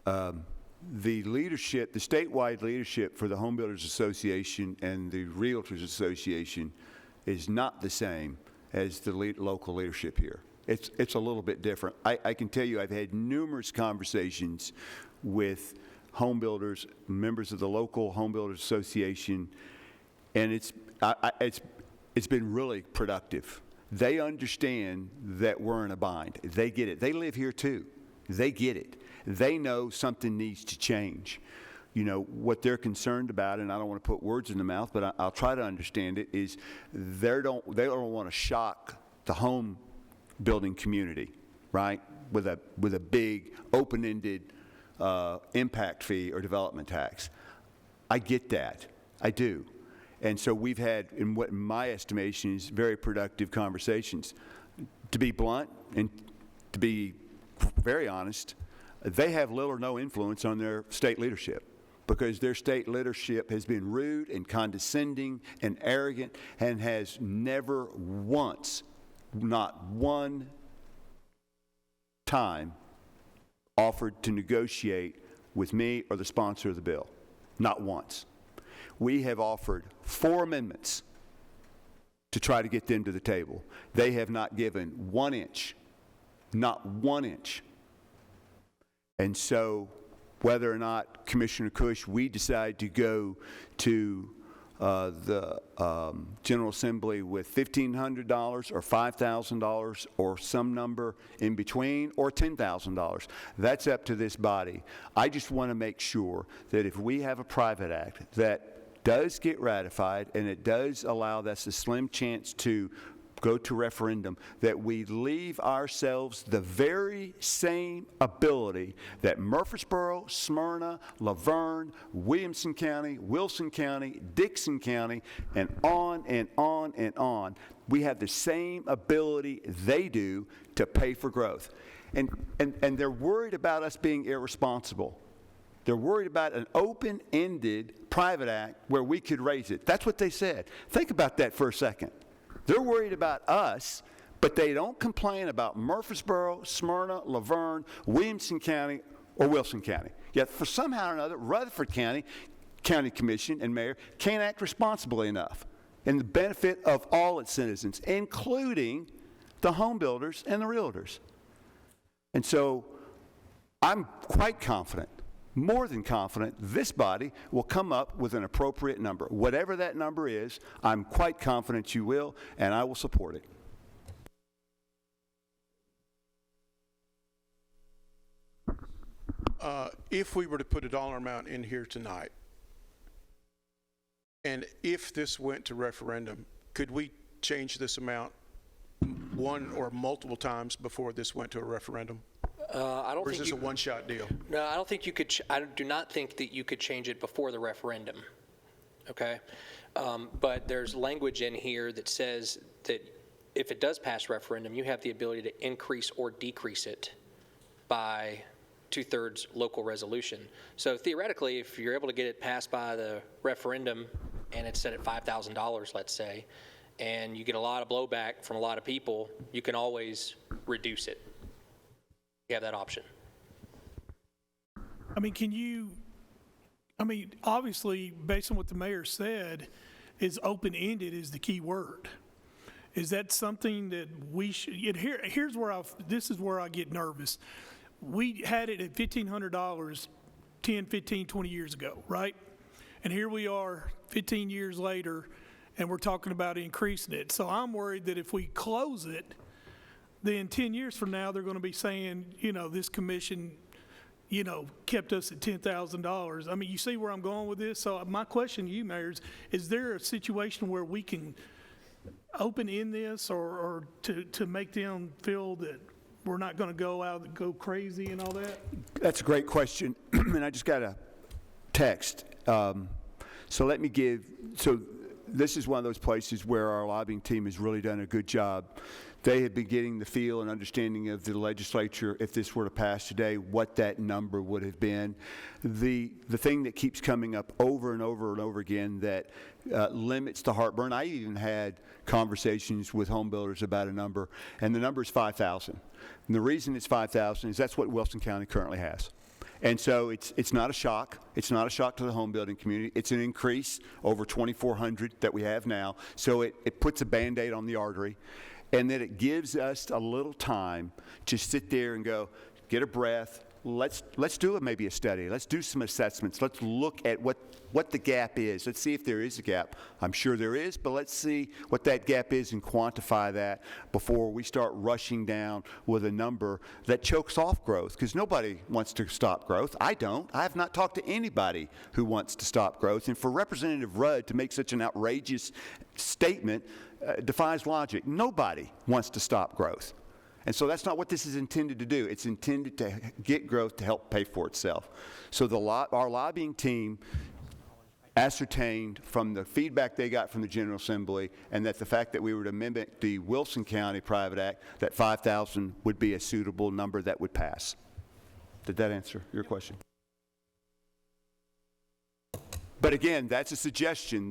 the leadership, the statewide leadership for the Home Builders Association and the Realtors Association is not the same as the local leadership here. It's a little bit different. I can tell you I've had numerous conversations with home builders, members of the local Home Builders Association, and it's been really productive. They understand that we're in a bind. They get it. They live here too. They get it. They know something needs to change. You know, what they're concerned about, and I don't want to put words in the mouth, but I'll try to understand it, is they don't want to shock the home building community, right, with a big open-ended impact fee or development tax. I get that. I do. And so we've had, in what my estimation is, very productive conversations. To be blunt and to be very honest, they have little or no influence on their state leadership, because their state leadership has been rude and condescending and arrogant and has never once, not one time, offered to negotiate with me or the sponsor of the bill. Not once. We have offered 4 amendments to try to get them to the table. They have not given 1 inch, not 1 inch. And so whether or not, Commissioner Cush, we decide to go to the General Assembly with $1,500 or $5,000 or some number in between, or $10,000. That's up to this body. I just want to make sure that if we have a private act that does get ratified and it does allow that's a slim chance to go to referendum, that we leave ourselves the very same ability that Murfreesboro, Smyrna, Laverne, Williamson County, Wilson County, Dixon County, and on and on and on. We have the same ability they do to pay for growth. And they're worried about us being irresponsible. They're worried about an open-ended private act where we could raise it. That's what they said. Think about that for a second. They're worried about us, but they don't complain about Murfreesboro, Smyrna, Laverne, Williamson County, or Wilson County. Yet for somehow or another, Rutherford County Commission and Mayor can't act responsibly enough in the benefit of all its citizens, including the home builders and the realtors. And so I'm quite confident more than confident this body will come up with an appropriate number. Whatever that number is, I'm quite confident you will, and I will support it. If we were to put a dollar amount in here tonight, and if this went to referendum, could we change this amount one or multiple times before this went to a referendum? I don't Or is think this a you, one-shot deal? no, I don't think you could, I do not think that you could change it before the referendum, okay? But there's language in here that says that if it does pass referendum, you have the ability to increase or decrease it by 2/3 local resolution. So theoretically, if you're able to get it passed by the referendum and it's set at $5,000, let's say, and you get a lot of blowback from a lot of people, you can always reduce it. You have that option. I mean, obviously, based on what the mayor said, is open-ended is the key word. Is that something that we should, here's where this is where I get nervous. We had it at $1,500 10, 15, 20 years ago, right? And here we are 15 years later, and we're talking about increasing it. So I'm worried that if we close it, then 10 years from now, they're going to be saying, this commission, kept us at $10,000. I mean, you see where I'm going with this? So my question to you, Mayor, is there a situation where we can open in this or to make them feel that we're not going to go crazy and all that? That's a great question, and I just got a text. So this is one of those places where our lobbying team has really done a good job. They have been getting the feel and understanding of the legislature, if this were to pass today, what that number would have been. The thing that keeps coming up over and over and over again that limits the heartburn, I even had conversations with home builders about a number, and the number is 5,000. And the reason it's 5,000 is that's what Wilson County currently has. And so it's not a shock. It's not a shock to the home building community. It's an increase over 2,400 that we have now. So it puts a Band-Aid on the artery. And then it gives us a little time to sit there and go, get a breath. Let's do maybe a study. Let's do some assessments. Let's look at what the gap is. Let's see if there is a gap. I'm sure there is, but let's see what that gap is and quantify that before we start rushing down with a number that chokes off growth, because nobody wants to stop growth. I don't. I have not talked to anybody who wants to stop growth. And for Representative Rudd to make such an outrageous statement defies logic. Nobody wants to stop growth. And so that's not what this is intended to do. It's intended to get growth to help pay for itself. So our lobbying team ascertained from the feedback they got from the General Assembly, and that the fact that we were to mimic the Wilson County Private Act, that 5,000 would be a suitable number that would pass. Did that answer your question? But again, that's a suggestion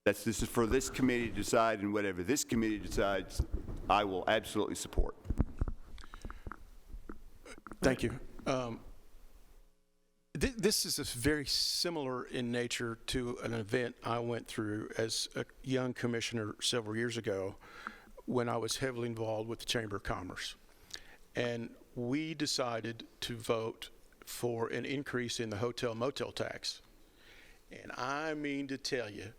this is for this committee to decide, and whatever this committee decides, I will absolutely support. Thank you. This is very similar in nature to an event I went through as a young commissioner several years ago when I was heavily involved with the Chamber of Commerce. And we decided to vote for an increase in the hotel motel tax. And I mean to tell you,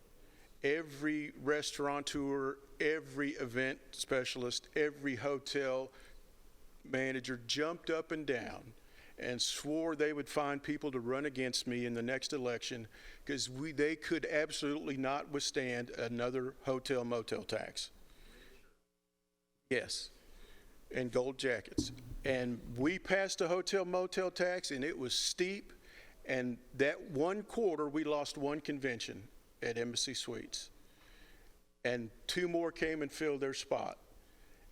every restaurateur, every event specialist, every hotel manager jumped up and down and swore they would find people to run against me in the next election because they could absolutely not withstand another hotel motel tax. Yes, and gold jackets. And we passed a hotel motel tax, and it was steep, and that one quarter we lost one convention at Embassy Suites, and 2 more came and filled their spot.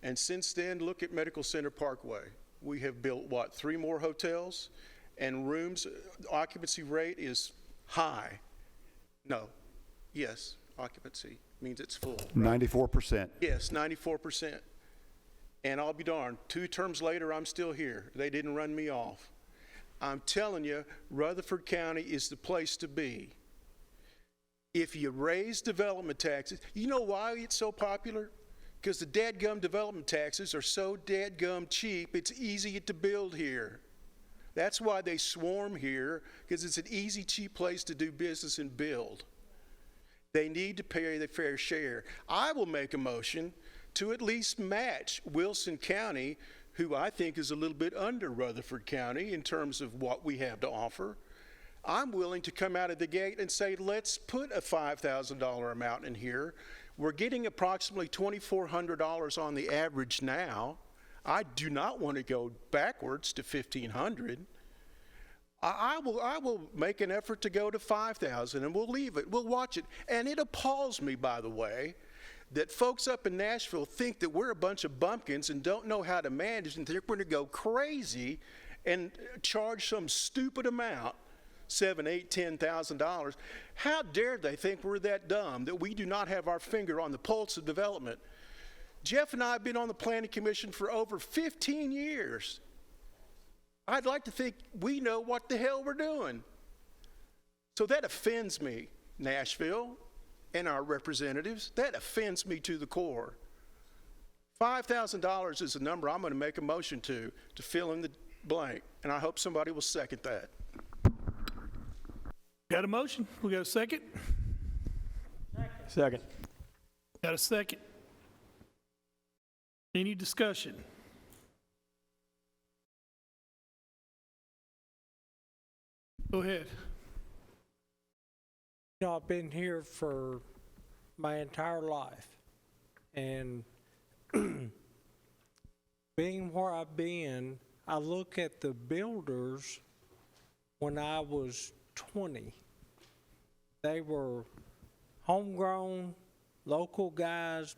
And since then, look at Medical Center Parkway. We have built, 3 more hotels, and rooms, occupancy rate is high. No, yes, occupancy means it's full. Right? 94%. Yes, 94%. And I'll be darned, 2 terms later, I'm still here. They didn't run me off. I'm telling you, Rutherford County is the place to be. If you raise development taxes, you know why it's so popular? Because the dadgum development taxes are so dadgum cheap, it's easy to build here. That's why they swarm here, because it's an easy, cheap place to do business and build. They need to pay their fair share. I will make a motion to at least match Wilson County, who I think is a little bit under Rutherford County in terms of what we have to offer. I'm willing to come out of the gate and say, let's put a $5,000 amount in here. We're getting approximately $2,400 on the average now. I do not want to go backwards to $1,500. I will make an effort to go to 5,000, and we'll leave it. We'll watch it. And it appalls me, by the way, that folks up in Nashville think that we're a bunch of bumpkins and don't know how to manage and think we're going to go crazy and charge some stupid amount, $7,000, $8,000, $10,000. How dare they think we're that dumb that we do not have our finger on the pulse of development? Jeff and I have been on the Planning Commission for over 15 years. I'd like to think we know what the hell we're doing. So that offends me, Nashville, and our representatives. That offends me to the core. $5,000 is a number I'm going to make a motion to fill in the blank, and I hope somebody will second that. Got a motion? We got a second? Second. Got a second. Any discussion? Go ahead. You know, I've been here for my entire life, and being where I've been, I look at the builders when I was 20. They were homegrown, local guys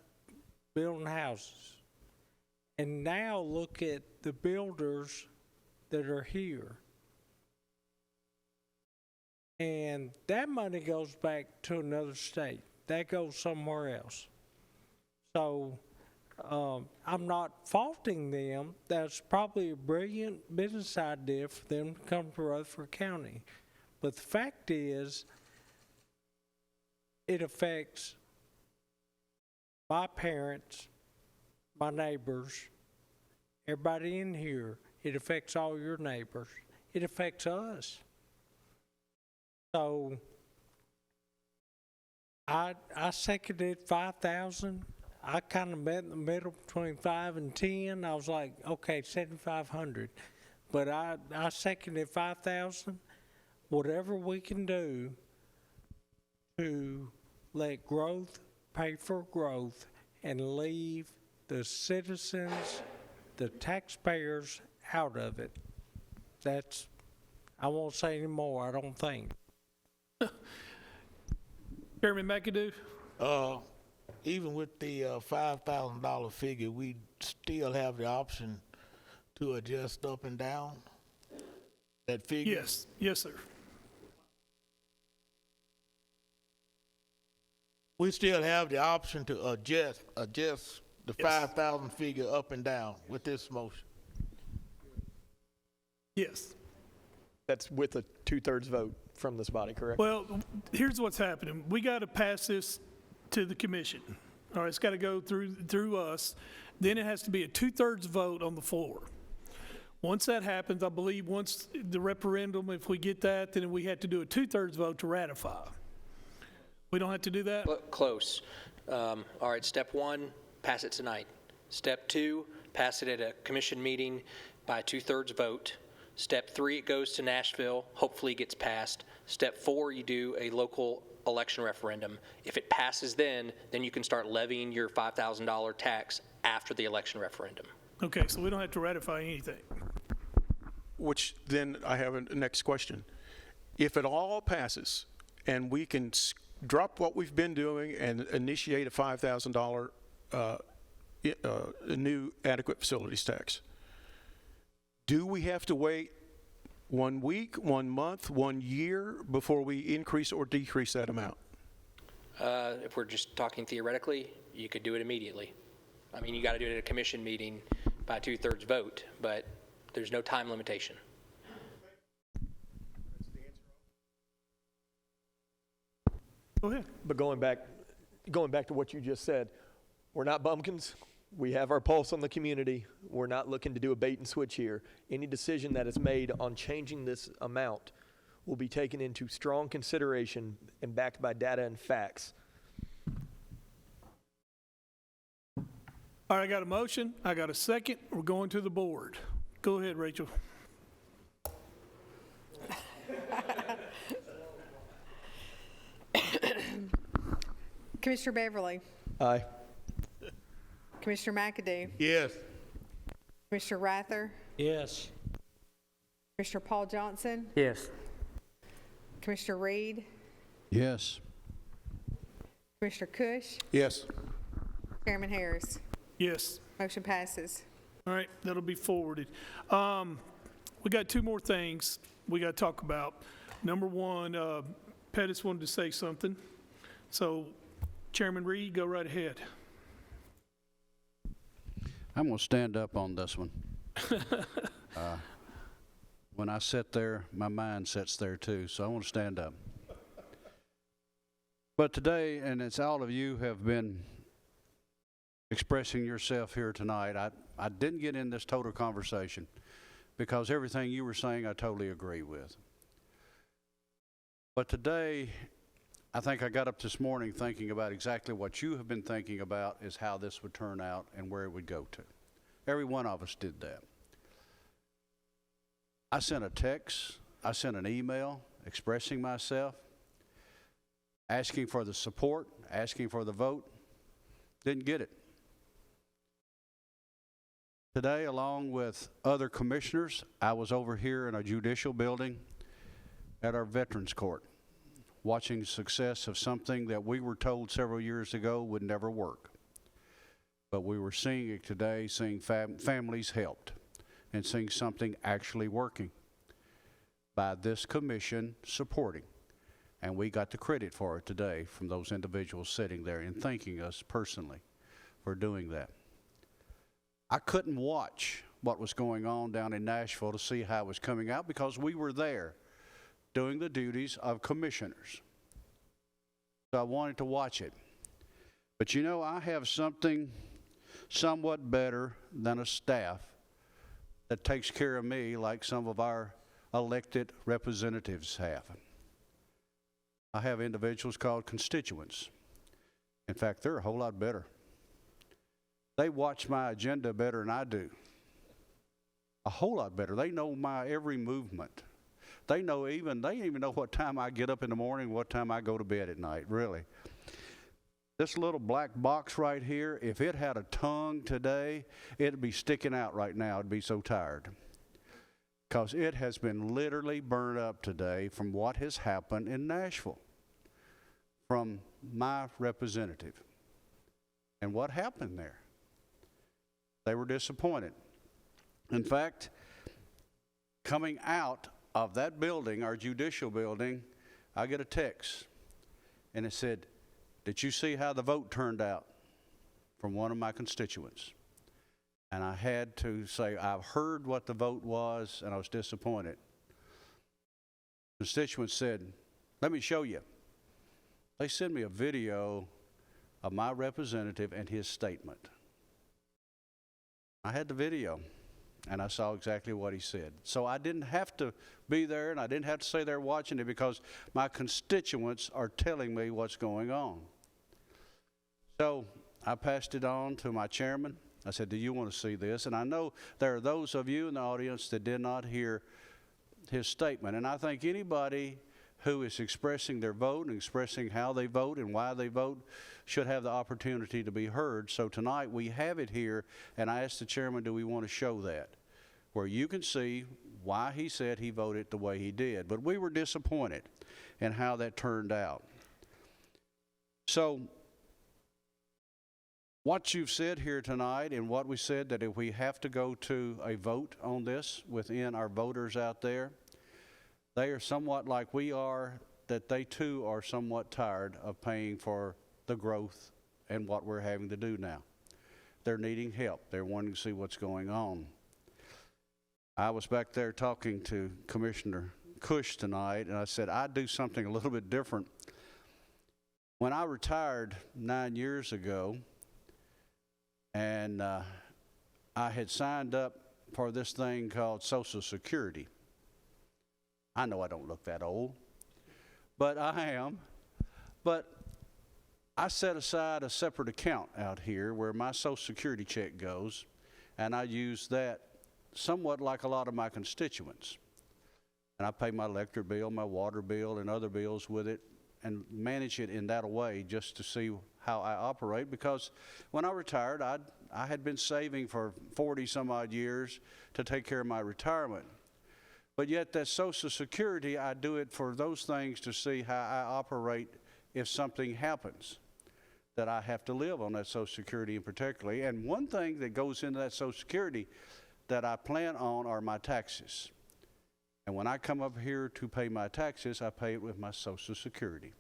building houses. And now look at the builders that are here. And that money goes back to another state. That goes somewhere else. So I'm not faulting them. That's probably a brilliant business idea for them to come to Rutherford County. But the fact is, it affects my parents, my neighbors, everybody in here. It affects all your neighbors. It affects us. So I seconded 5,000. I kind of met in the middle between 5 and 10. I was like, okay, 7,500. But I seconded 5,000. Whatever we can do to let growth pay for growth and leave the citizens, the taxpayers out of it. That's, I won't say any more, I don't think. Chairman McAdoo? Even with the $5,000 figure, we still have the option to adjust up and down that figure? Yes. Yes, sir. We still have the option to adjust the 5,000 figure up and down with this motion. Yes. That's with a 2/3 vote from this body, correct? Well, here's what's happening. We got to pass this to the commission. All right, it's got to go through us. Then it has to be a 2/3 vote on the floor. Once that happens, I believe once the referendum, if we get that, then we have to do a 2/3 vote to ratify. We don't have to do that? Close. All right, step one, pass it tonight. Step two, pass it at a commission meeting by 2/3 vote. Step three, it goes to Nashville, hopefully gets passed. Step four, you do a local election referendum. If it passes then you can start levying your $5,000 tax after the election referendum. Okay, so we don't have to ratify anything. Which then I have a next question. If it all passes and we can drop what we've been doing and initiate a $5,000 new adequate facilities tax, do we have to wait 1 week, 1 month, 1 year before we increase or decrease that amount? If we're just talking theoretically, you could do it immediately. I mean, you got to do it at a commission meeting by 2/3 vote, but there's no time limitation. Go ahead. But going back to what you just said, we're not bumpkins. We have our pulse on the community. We're not looking to do a bait and switch here. Any decision that is made on changing this amount will be taken into strong consideration and backed by data and facts. All right, I got a motion, I got a second, we're going to the board. Go ahead, Rachel. Commissioner Beverly, Aye. Commissioner McAdoo, Yes. Commissioner Rather, Yes. Commissioner Paul Johnson, Yes. Commissioner Reed, Yes. Commissioner Cush, Yes. Chairman Harris. Yes. Motion passes. All right, that'll be forwarded. We got two more things we got to talk about. Number one, Pettis wanted to say something. So Chairman Reed, go right ahead. I'm going to stand up on this one. When I sit there, my mind sits there too, so I want to stand up. But today, and it's all of you have been expressing yourself here tonight, I didn't get in this total conversation because everything you were saying I totally agree with. But today, I think I got up this morning thinking about exactly what you have been thinking about is how this would turn out and where it would go to. Every one of us did that. I sent a text, I sent an email expressing myself, asking for the support, asking for the vote. Didn't get it. Today, along with other commissioners, I was over here in a judicial building at our Veterans Court, watching the success of something that we were told several years ago would never work. But we were seeing it today, seeing families helped, and seeing something actually working by this commission supporting. And we got the credit for it today from those individuals sitting there and thanking us personally for doing that. I couldn't watch what was going on down in Nashville to see how it was coming out because we were there doing the duties of commissioners. So I wanted to watch it. But you know, I have something somewhat better than a staff that takes care of me like some of our elected representatives have. I have individuals called constituents. In fact, they're a whole lot better. They watch my agenda better than I do. A whole lot better. They know my every movement. They even know what time I get up in the morning, what time I go to bed at night, really. This little black box right here, if it had a tongue today, it'd be sticking out right now. It'd be so tired. Because it has been literally burned up today from what has happened in Nashville, from my representative. And what happened there? They were disappointed. In fact, coming out of that building, our judicial building, I get a text, and it said, "Did you see how the vote turned out?" from one of my constituents. And I had to say, I've heard what the vote was, and I was disappointed. The constituent said, "Let me show you." They sent me a video of my representative and his statement. I had the video, and I saw exactly what he said. So I didn't have to be there, and I didn't have to stay there watching it because my constituents are telling me what's going on. So I passed it on to my chairman. I said, "Do you want to see this?" And I know there are those of you in the audience that did not hear his statement. And I think anybody who is expressing their vote and expressing how they vote and why they vote should have the opportunity to be heard. So tonight we have it here, and I asked the chairman, do we want to show that? Where you can see why he said he voted the way he did. But we were disappointed in how that turned out. So what you've said here tonight and what we said, that if we have to go to a vote on this within our voters out there, they are somewhat like we are, that they too are somewhat tired of paying for the growth and what we're having to do now. They're needing help. They're wanting to see what's going on. I was back there talking to Commissioner Cush tonight, and I said, I'd do something a little bit different. When I retired 9 years ago, and I had signed up for this thing called Social Security. I know I don't look that old, but I am. But I set aside a separate account out here where my Social Security check goes, and I use that somewhat like a lot of my constituents. And I pay my electric bill, my water bill, and other bills with it, and manage it in that way just to see how I operate. Because when I retired, I had been saving for 40 some odd years to take care of my retirement. But yet that Social Security, I do it for those things to see how I operate if something happens that I have to live on that Social Security in particular. And one thing that goes into that Social Security that I plan on are my taxes. And when I come up here to pay my taxes, I pay it with my Social Security.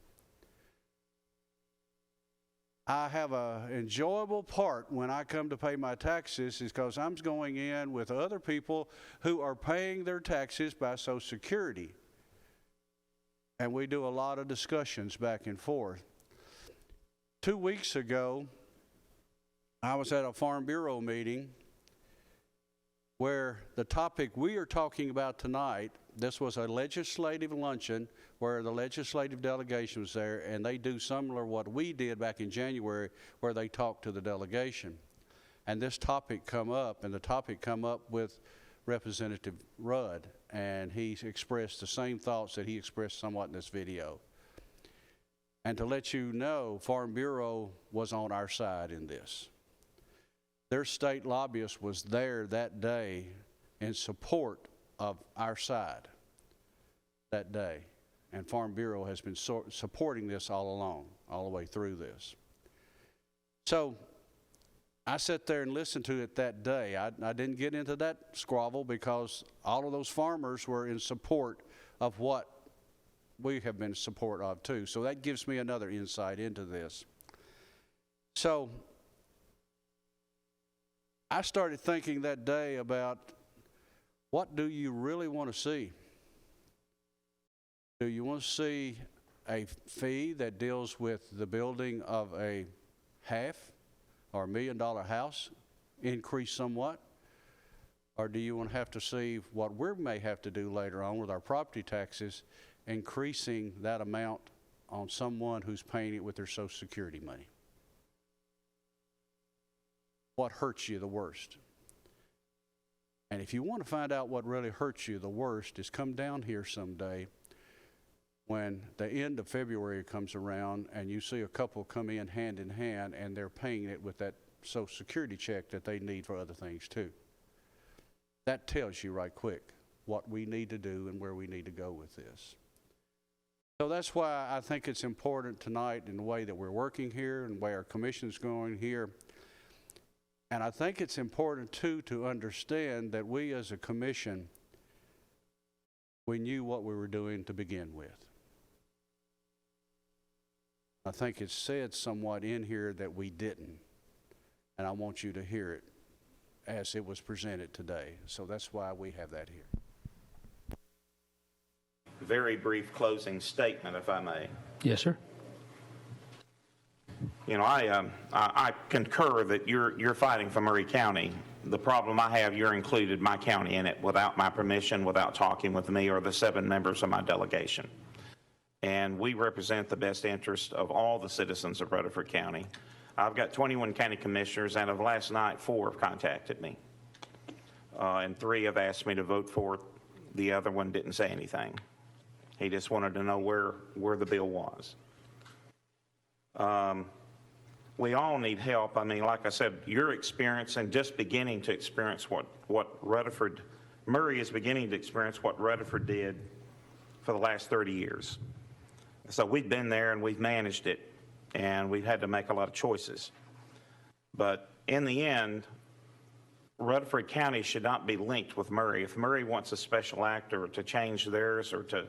I have an enjoyable part when I come to pay my taxes is because I'm going in with other people who are paying their taxes by Social Security. And we do a lot of discussions back and forth. 2 weeks ago, I was at a Farm Bureau meeting where the topic we are talking about tonight, this was a legislative luncheon where the legislative delegation was there, and they do similar what we did back in January where they talked to the delegation. And this topic come up, and the topic come up with Representative Rudd, and he expressed the same thoughts that he expressed somewhat in this video. And to let you know, Farm Bureau was on our side in this. Their state lobbyist was there that day in support of our side that day. And Farm Bureau has been supporting this all along, all the way through this. So I sat there and listened to it that day. I didn't get into that squabble because all of those farmers were in support of what we have been in support of too. So that gives me another insight into this. So I started thinking that day about what do you really want to see? Do you want to see a fee that deals with the building of a half or $1 million house increase somewhat? Or do you want to have to see what we may have to do later on with our property taxes, increasing that amount on someone who's paying it with their Social Security money? What hurts you the worst? And if you want to find out what really hurts you the worst, is come down here someday when the end of February comes around and you see a couple come in hand and they're paying it with that Social Security check that they need for other things too. That tells you right quick what we need to do and where we need to go with this. So that's why I think it's important tonight in the way that we're working here and the way our commission's going here. And I think it's important too to understand that we as a commission, we knew what we were doing to begin with. I think it's said somewhat in here that we didn't, and I want you to hear it as it was presented today. So that's why we have that here. Very brief closing statement, if I may. Yes, sir. You know, I concur that you're fighting for Murray County. The problem I have, you're included my county in it without my permission, without talking with me or the 7 members of my delegation. And we represent the best interest of all the citizens of Rutherford County. I've got 21 county commissioners, and of last night, 4 have contacted me. And 3 have asked me to vote for it. The other one didn't say anything. He just wanted to know where the bill was. We all need help. I mean, like I said, you're experiencing, just beginning to experience what Murray is beginning to experience what Rutherford did for the last 30 years. So we've been there and we've managed it, and we've had to make a lot of choices. But in the end, Rutherford County should not be linked with Murray. If Murray wants a special act or to change theirs or to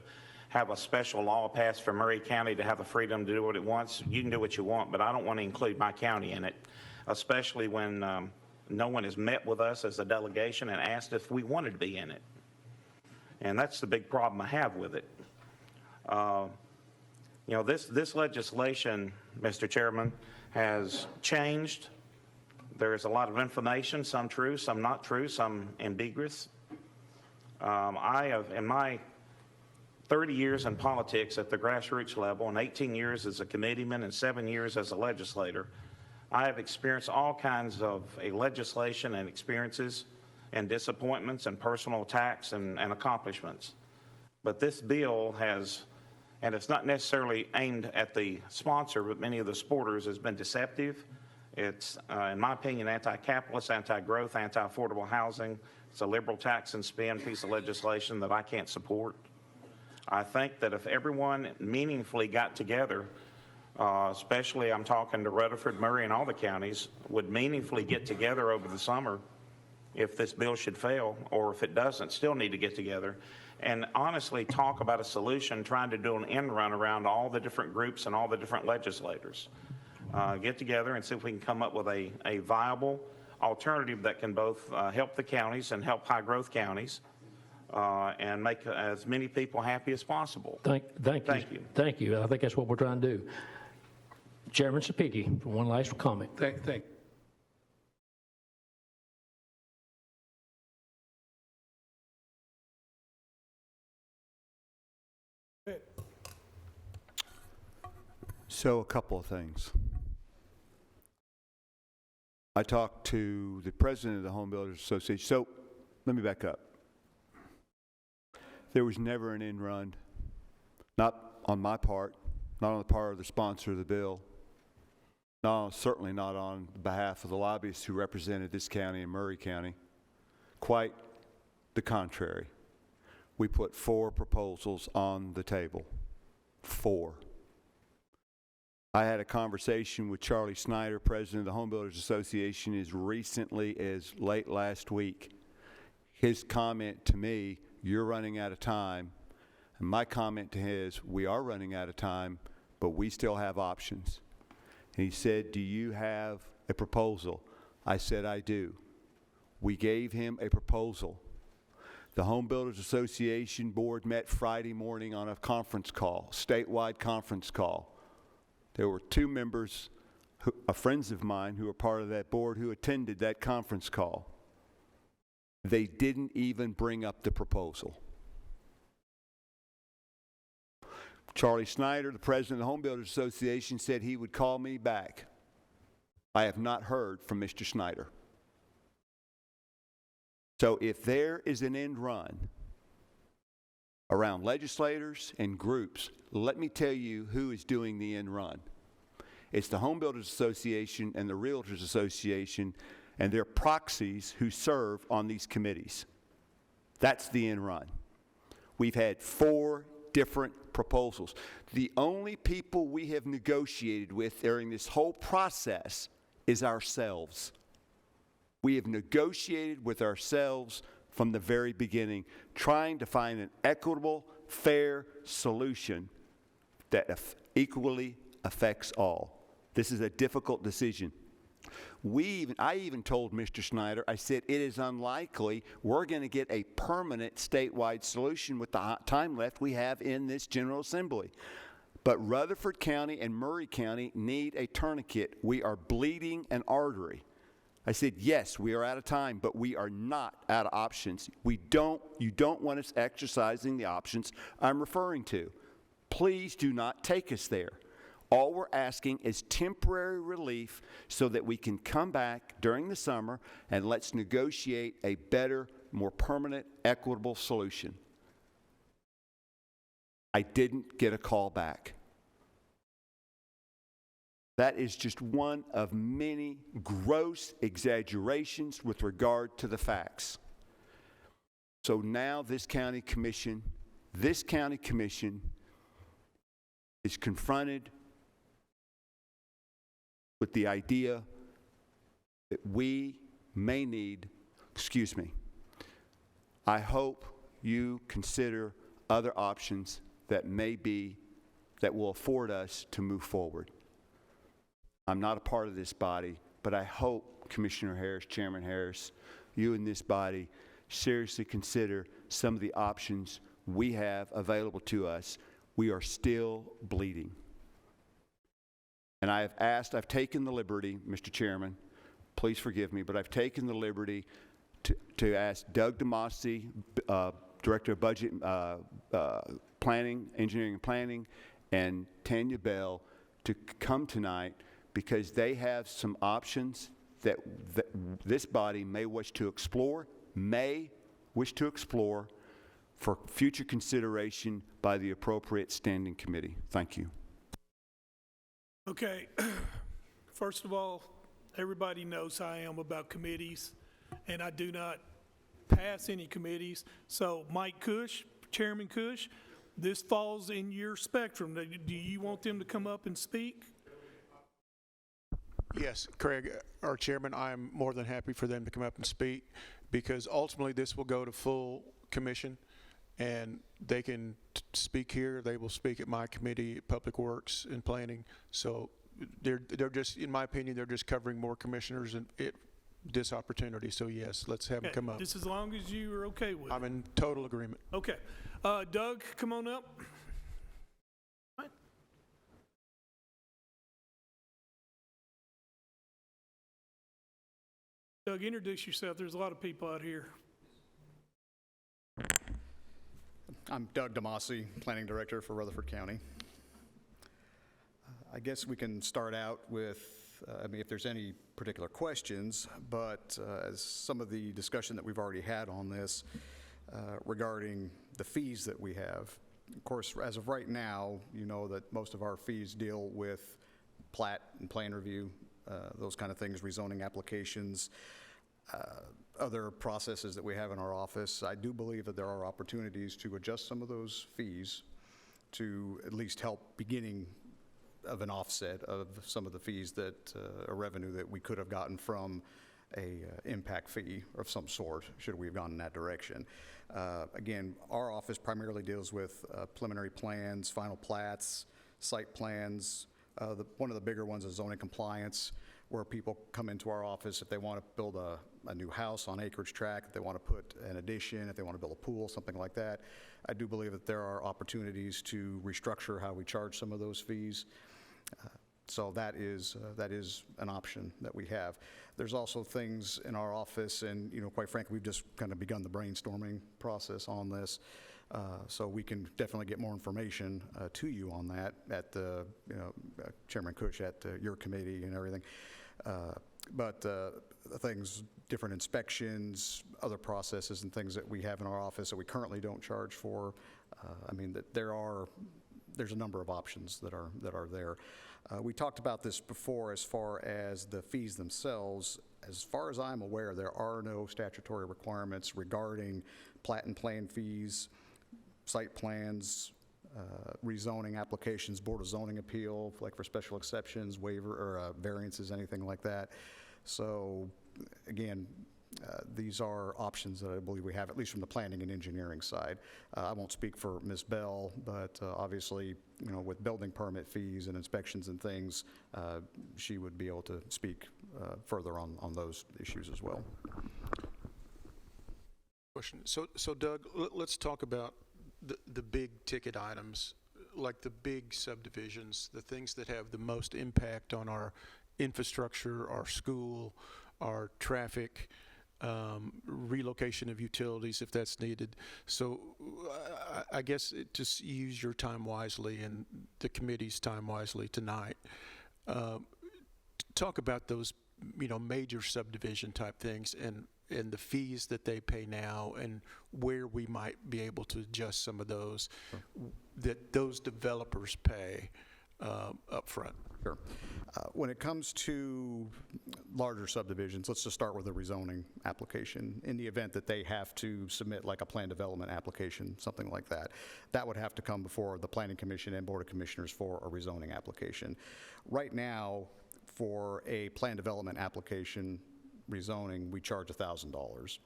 have a special law passed for Murray County to have the freedom to do what it wants, you can do what you want, but I don't want to include my county in it, especially when no one has met with us as a delegation and asked if we wanted to be in it. And that's the big problem I have with it. You know, this legislation, Mr. Chairman, has changed There is a lot of information, some true, some not true, some ambiguous. I have, in my 30 years in politics at the grassroots level and 18 years as a committeeman and 7 years as a legislator, I have experienced all kinds of legislation and experiences and disappointments and personal attacks and accomplishments. But this bill has, and it's not necessarily aimed at the sponsor, but many of the supporters, has been deceptive. It's, in my opinion, anti-capitalist, anti-growth, anti-affordable housing. It's a liberal tax and spend piece of legislation that I can't support. I think that if everyone meaningfully got together, especially I'm talking to Rutherford, Murray, and all the counties, would meaningfully get together over the summer if this bill should fail, or if it doesn't, still need to get together and honestly talk about a solution, trying to do an end run around all the different groups and all the different legislators. Get together and see if we can come up with a viable alternative that can both help the counties and help high growth counties and make as many people happy as possible. Thank you. Thank you. I think that's what we're trying to do. Chairman Sapiki, for one last comment. Thank. So a couple of things. I talked to the president of the Home Builders Association. So let me back up. There was never an end run, not on my part, not on the part of the sponsor of the bill, certainly not on behalf of the lobbyists who represented this county and Murray County. Quite the contrary. We put 4 proposals on the table. 4. I had a conversation with Charlie Snyder, president of the Home Builders Association, as recently as late last week. His comment to me, "You're running out of time," and my comment to his, "We are running out of time, but we still have options." And he said, "Do you have a proposal?" I said, "I do." We gave him a proposal. The Home Builders Association board met Friday morning on a conference call, statewide conference call. There were 2 members, friends of mine who were part of that board, who attended that conference call. They didn't even bring up the proposal. Charlie Snyder, the president of the Home Builders Association, said he would call me back. I have not heard from Mr. Snyder. So if there is an end run around legislators and groups, let me tell you who is doing the end run. It's the Home Builders Association and the Realtors Association and their proxies who serve on these committees. That's the end run. We've had 4 different proposals. The only people we have negotiated with during this whole process is ourselves. We have negotiated with ourselves from the very beginning, trying to find an equitable, fair solution that equally affects all. This is a difficult decision. I even told Mr. Snyder, I said, it is unlikely we're going to get a permanent statewide solution with the time left we have in this General Assembly. But Rutherford County and Murray County need a tourniquet. We are bleeding an artery. I said, yes, we are out of time, but we are not out of options. You don't want us exercising the options I'm referring to. Please do not take us there. All we're asking is temporary relief so that we can come back during the summer and let's negotiate a better, more permanent, equitable solution. I didn't get a call back. That is just one of many gross exaggerations with regard to the facts. So now this county commission is confronted with the idea that we may need, I hope you consider other options that will afford us to move forward. I'm not a part of this body, but I hope, Commissioner Harris, Chairman Harris, you in this body seriously consider some of the options we have available to us. We are still bleeding. And I've taken the liberty, Mr. Chairman, please forgive me, but I've taken the liberty to ask Doug DeMasi, Director of Budget Planning, Engineering and Planning, and Tanya Bell to come tonight because they have some options that this body may wish to explore for future consideration by the appropriate standing committee. Thank you. Okay. First of all, everybody knows how I am about committees, and I do not pass any committees. So Mike Cush, Chairman Cush, this falls in your spectrum. Do you want them to come up and speak? Yes, Craig, our chairman, I'm more than happy for them to come up and speak because ultimately this will go to full commission and they can speak here. They will speak at my committee, Public Works and Planning. So they're just, in my opinion, they're just covering more commissioners and this opportunity. So yes, let's have them come up. Just as long as you are okay with it. I'm in total agreement. Okay. Doug, come on up. Doug, introduce yourself. There's a lot of people out here. I'm Doug DeMasi, Planning Director for Rutherford County. I guess we can start out with, if there's any particular questions, but as some of the discussion that we've already had on this regarding the fees that we have. Of course, as of right now, you know that most of our fees deal with plat and plan review, those kind of things, rezoning applications, other processes that we have in our office. I do believe that there are opportunities to adjust some of those fees to at least help beginning of an offset of some of the fees that, a revenue that we could have gotten from a impact fee of some sort, should we have gone in that direction. Again, our office primarily deals with preliminary plans, final plats, site plans. One of the bigger ones is zoning compliance, where people come into our office if they want to build a new house on acreage tract, if they want to put an addition, if they want to build a pool, something like that. I do believe that there are opportunities to restructure how we charge some of those fees. So that is an option that we have. There's also things in our office, and quite frankly, we've just kind of begun the brainstorming process on this. So we can definitely get more information to you on that at the, Chairman Cush, at your committee and everything. But things, different inspections, other processes and things that we have in our office that we currently don't charge for. There's a number of options that are there. We talked about this before as far as the fees themselves. As far as I'm aware, there are no statutory requirements regarding plat and plan fees, site plans, rezoning applications, Board of Zoning Appeal, like for special exceptions, waiver, or variances, anything like that. So again, these are options that I believe we have, at least from the planning and engineering side. I won't speak for Ms. Bell, but obviously, with building permit fees and inspections and things, she would be able to speak further on those issues as well. Question. So Doug, let's talk about the big ticket items, like the big subdivisions, the things that have the most impact on our infrastructure, our school, our traffic, relocation of utilities if that's needed. So I guess just use your time wisely and the committee's time wisely tonight. Talk about those, major subdivision type things and the fees that they pay now and where we might be able to adjust some of those that those developers pay up front. Sure. When it comes to larger subdivisions, let's just start with a rezoning application. In the event that they have to submit like a plan development application, something like that, that would have to come before the Planning Commission and Board of Commissioners for a rezoning application. Right now, for a plan development application rezoning, we charge $1,000.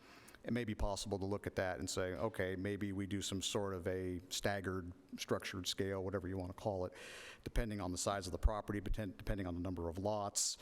It may be possible to look at that and say, okay, maybe we do some sort of a staggered, structured scale, whatever you want to call it, depending on the size of the property, depending on the number of lots,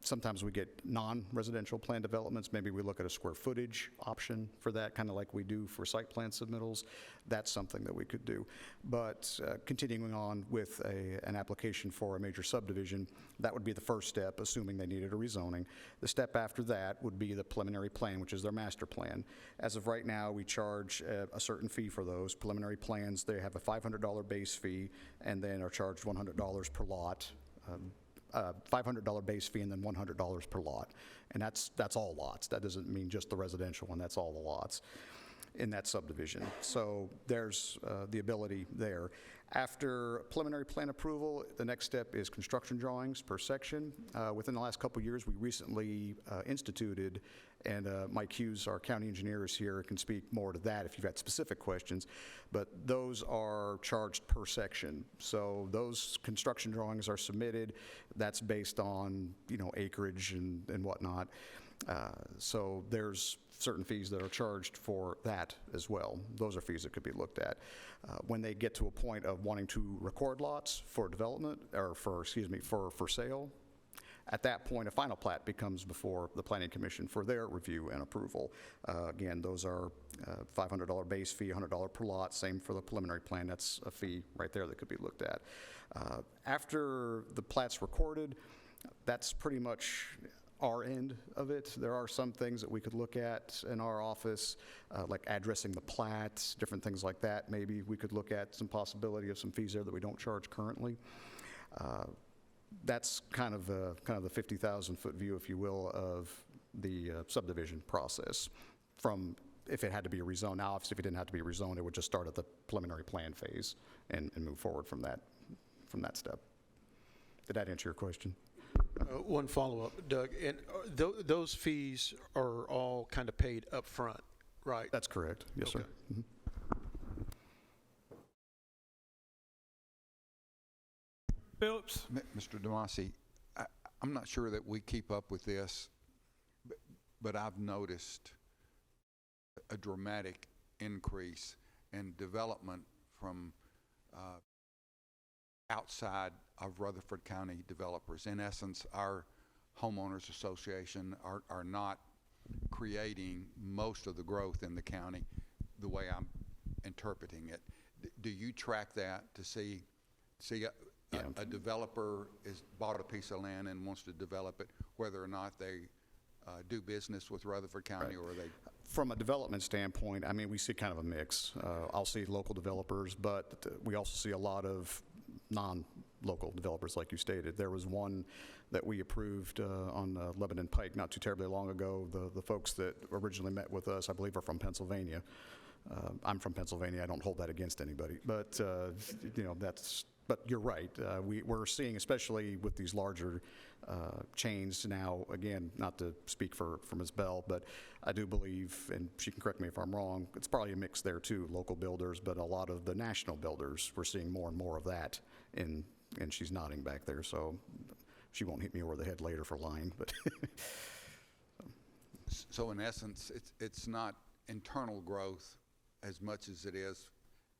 Sometimes we get non-residential plan developments. Maybe we look at a square footage option for that, kind of like we do for site plan submittals. That's something that we could do. But continuing on with an application for a major subdivision, that would be the first step, assuming they needed a rezoning. The step after that would be the preliminary plan, which is their master plan. As of right now, we charge a certain fee for those. Preliminary plans, they have a $500 base fee and then are charged $100 per lot. $500 base fee and then $100 per lot. And that's all lots. That doesn't mean just the residential one, that's all the lots in that subdivision. So there's the ability there. After preliminary plan approval, the next step is construction drawings per section. Within the last couple of years, we recently instituted, and Mike Hughes, our county engineer, is here and can speak more to that if you've got specific questions, but those are charged per section. So those construction drawings are submitted. That's based on, acreage and whatnot. So there's certain fees that are charged for that as well. Those are fees that could be looked at. When they get to a point of wanting to record lots for development, or for sale, at that point, a final plat becomes before the Planning Commission for their review and approval. Again, those are $500 base fee, $100 per lot. Same for the preliminary plan. That's a fee right there that could be looked at. After the plat's recorded, that's pretty much our end of it. There are some things that we could look at in our office, like addressing the plats, different things like that. Maybe we could look at some possibility of some fees there that we don't charge currently. That's kind of the 50,000-foot view, if you will, of the subdivision process. From if it had to be a rezone. Now, obviously, if it didn't have to be a rezone, it would just start at the preliminary plan phase and move forward from that step. Did that answer your question? One follow-up, Doug. And those fees are all kind of paid up front, right? That's correct. Yes, Okay. sir. Mm-hmm. Phillips? Mr. DeMasi, I'm not sure that we keep up with this, but I've noticed a dramatic increase in development from outside of Rutherford County developers. In essence, our homeowners association are not creating most of the growth in the county the way I'm interpreting it. Do you track that to see a developer is bought a piece of land and wants to develop it, whether or not they do business with Rutherford County, or they? From a development standpoint, I mean, we see kind of a mix. I'll see local developers, but we also see a lot of non-local developers, like you stated. There was one that we approved on Lebanon Pike not too terribly long ago. The folks that originally met with us, I believe, are from Pennsylvania. I'm from Pennsylvania. I don't hold that against anybody, but that's. But you're right. We're seeing, especially with these larger chains now, again, not to speak for Ms. Bell, but I do believe, and she can correct me if I'm wrong, it's probably a mix there too, local builders, but a lot of the national builders, we're seeing more and more of that, and she's nodding back there, so she won't hit me over the head later for lying. But So in essence, it's not internal growth as much as it is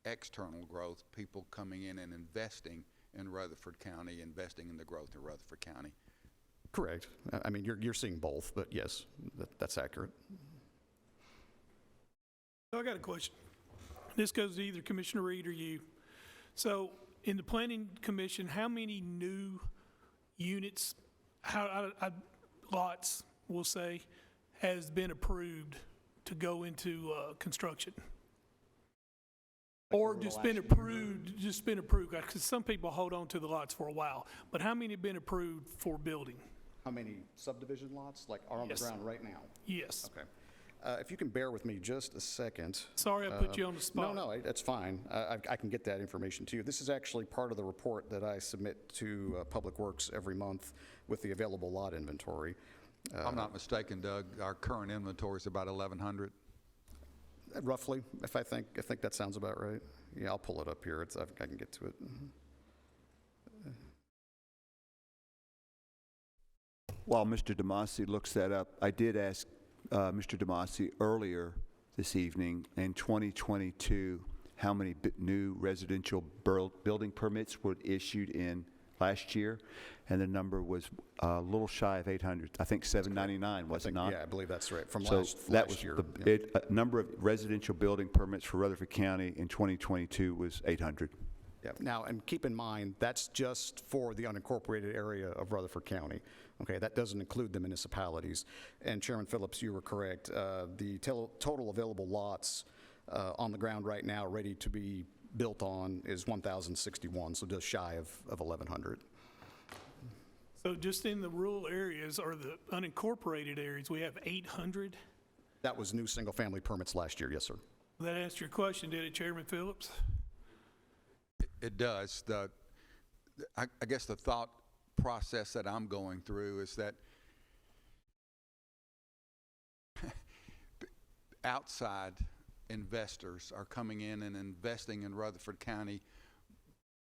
external growth, people coming in and investing in Rutherford County, investing in the growth in Rutherford County. Correct. I mean, you're seeing both, but yes, that's accurate. So I got a question. This goes to either Commissioner Reed or you. So in the Planning Commission, how many new units, lots, we'll say, has been approved to go into construction? Or just been approved, because some people hold on to the lots for a while. But how many have been approved for building? How many subdivision lots, like, are on the ground right now? Yes. Okay. If you can bear with me just a second. Sorry I put you on the spot. No, that's fine. I can get that information to you. This is actually part of the report that I submit to Public Works every month with the available lot inventory. If I'm not mistaken, Doug, our current inventory is about 1,100. Roughly, if I think that sounds about right. Yeah, I'll pull it up here. I can get to it. While Mr. DeMasi looks that up, I did ask Mr. DeMasi earlier this evening, in 2022, how many new residential building permits were issued in last year, and the number was a little shy of 800. I think 799, was it not? Yeah, I believe that's right, from So last that was year. a number of residential building permits for Rutherford County in 2022 was 800. Yeah. Now, and keep in mind, that's just for the unincorporated area of Rutherford County. Okay, that doesn't include the municipalities. And Chairman Phillips, you were correct. The total available lots on the ground right now, ready to be built on, is 1,061, so just shy of 1,100. So just in the rural areas or the unincorporated areas, we have 800? That was new single-family permits last year, yes, sir. That answered your question, did it, Chairman Phillips? It does. I guess the thought process that I'm going through is that outside investors are coming in and investing in Rutherford County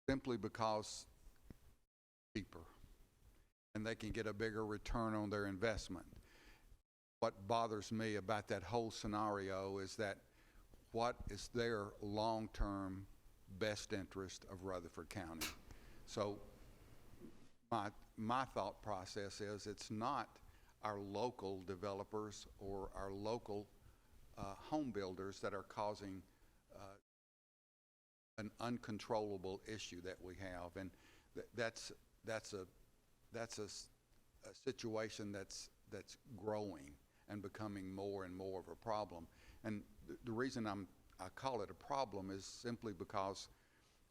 simply because it's cheaper and they can get a bigger return on their investment. What bothers me about that whole scenario is that what is their long-term best interest of Rutherford County? So my thought process is it's not our local developers or our local home builders that are causing an uncontrollable issue that we have, and that's a situation that's growing and becoming more and more of a problem. And the reason I call it a problem is simply because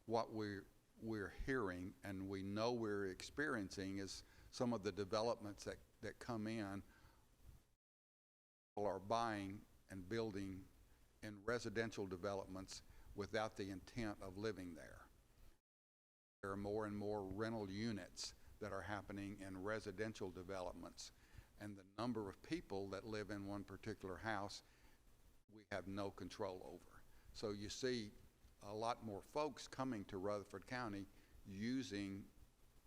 what we're hearing and we know we're experiencing is some of the developments that come in, people are buying and building in residential developments without the intent of living there. There are more and more rental units that are happening in residential developments, and the number of people that live in one particular house we have no control over. So you see a lot more folks coming to Rutherford County using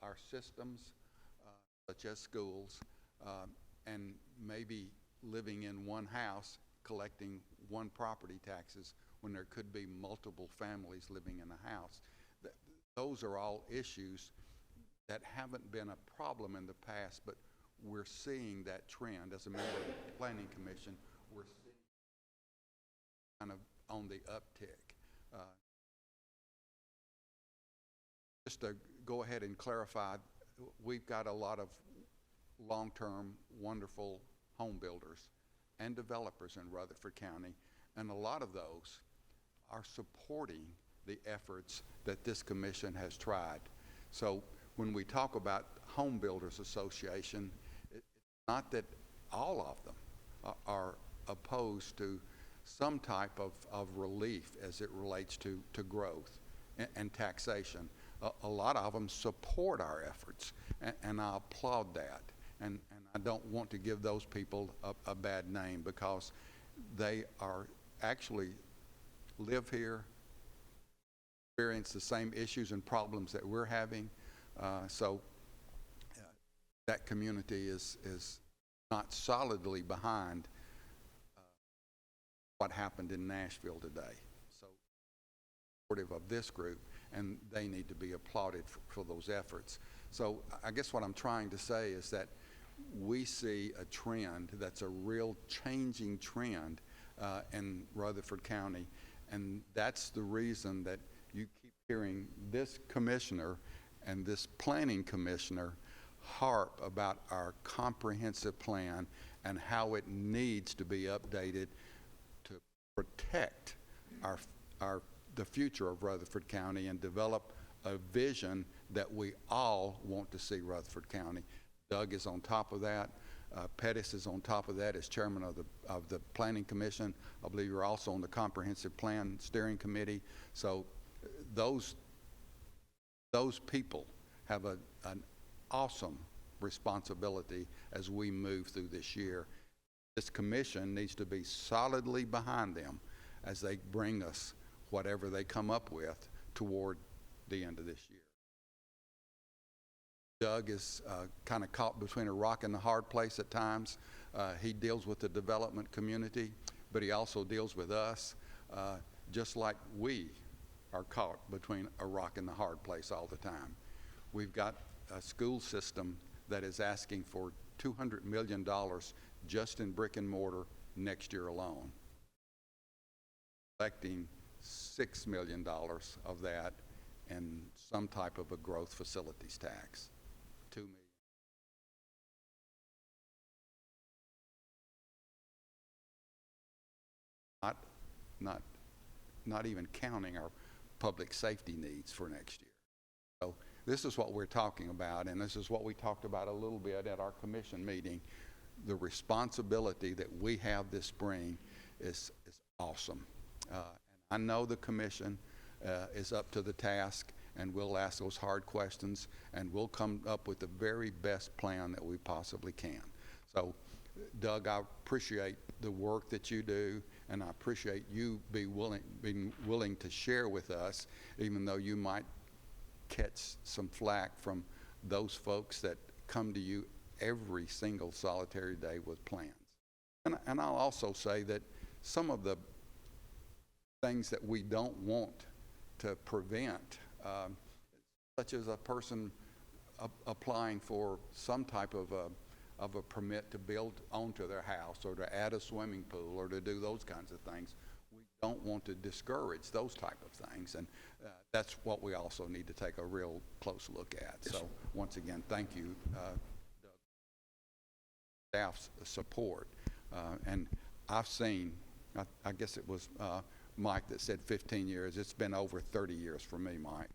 our systems, such as schools, and maybe living in one house collecting one property taxes when there could be multiple families living in a house. Those are all issues that haven't been a problem in the past, but we're seeing that trend. As a member of the Planning Commission, we're seeing kind of on the uptick. Just to go ahead and clarify, we've got a lot of long-term, wonderful home builders and developers in Rutherford County, and a lot of those are supporting the efforts that this commission has tried. So when we talk about Home Builders Association, it's not that all of them are opposed to some type of relief as it relates to growth and taxation. A lot of them support our efforts, and I applaud that. And I don't want to give those people a bad name, because they are actually live here, experience the same issues and problems that we're having. So that community is not solidly behind what happened in Nashville today. So supportive of this group, and they need to be applauded for those efforts. So I guess what I'm trying to say is that we see a trend that's a real changing trend in Rutherford County, and that's the reason that you keep hearing this commissioner and this planning commissioner harp about our comprehensive plan and how it needs to be updated to protect the future of Rutherford County and develop a vision that we all want to see Rutherford County. Doug is on top of that. Pettis is on top of that as chairman of the Planning Commission. I believe you're also on the Comprehensive Plan Steering Committee. So those people have an awesome responsibility as we move through this year. This commission needs to be solidly behind them as they bring us whatever they come up with toward the end of this year. Doug is kind of caught between a rock and a hard place at times. He deals with the development community, but he also deals with us, just like we are caught between a rock and a hard place all the time. We've got a school system that is asking for $200 million just in brick and mortar next year alone. Collecting $6 million of that in some type of a growth facilities tax. $2 million. Not even counting our public safety needs for next year. So this is what we're talking about, and this is what we talked about a little bit at our commission meeting. The responsibility that we have this spring is awesome. And I know the commission is up to the task, and we'll ask those hard questions, and we'll come up with the very best plan that we possibly can. So, Doug, I appreciate the work that you do, and I appreciate you being willing to share with us, even though you might catch some flack from those folks that come to you every single solitary day with plans. And I'll also say that some of the things that we don't want to prevent, such as a person applying for some type of a permit to build onto their house or to add a swimming pool or to do those kinds of things. We don't want to discourage those type of things, and that's what we also need to take a real close look at. So once again, thank you, staff's support. And I've seen, I guess it was Mike that said 15 years. It's been over 30 years for me, Mike.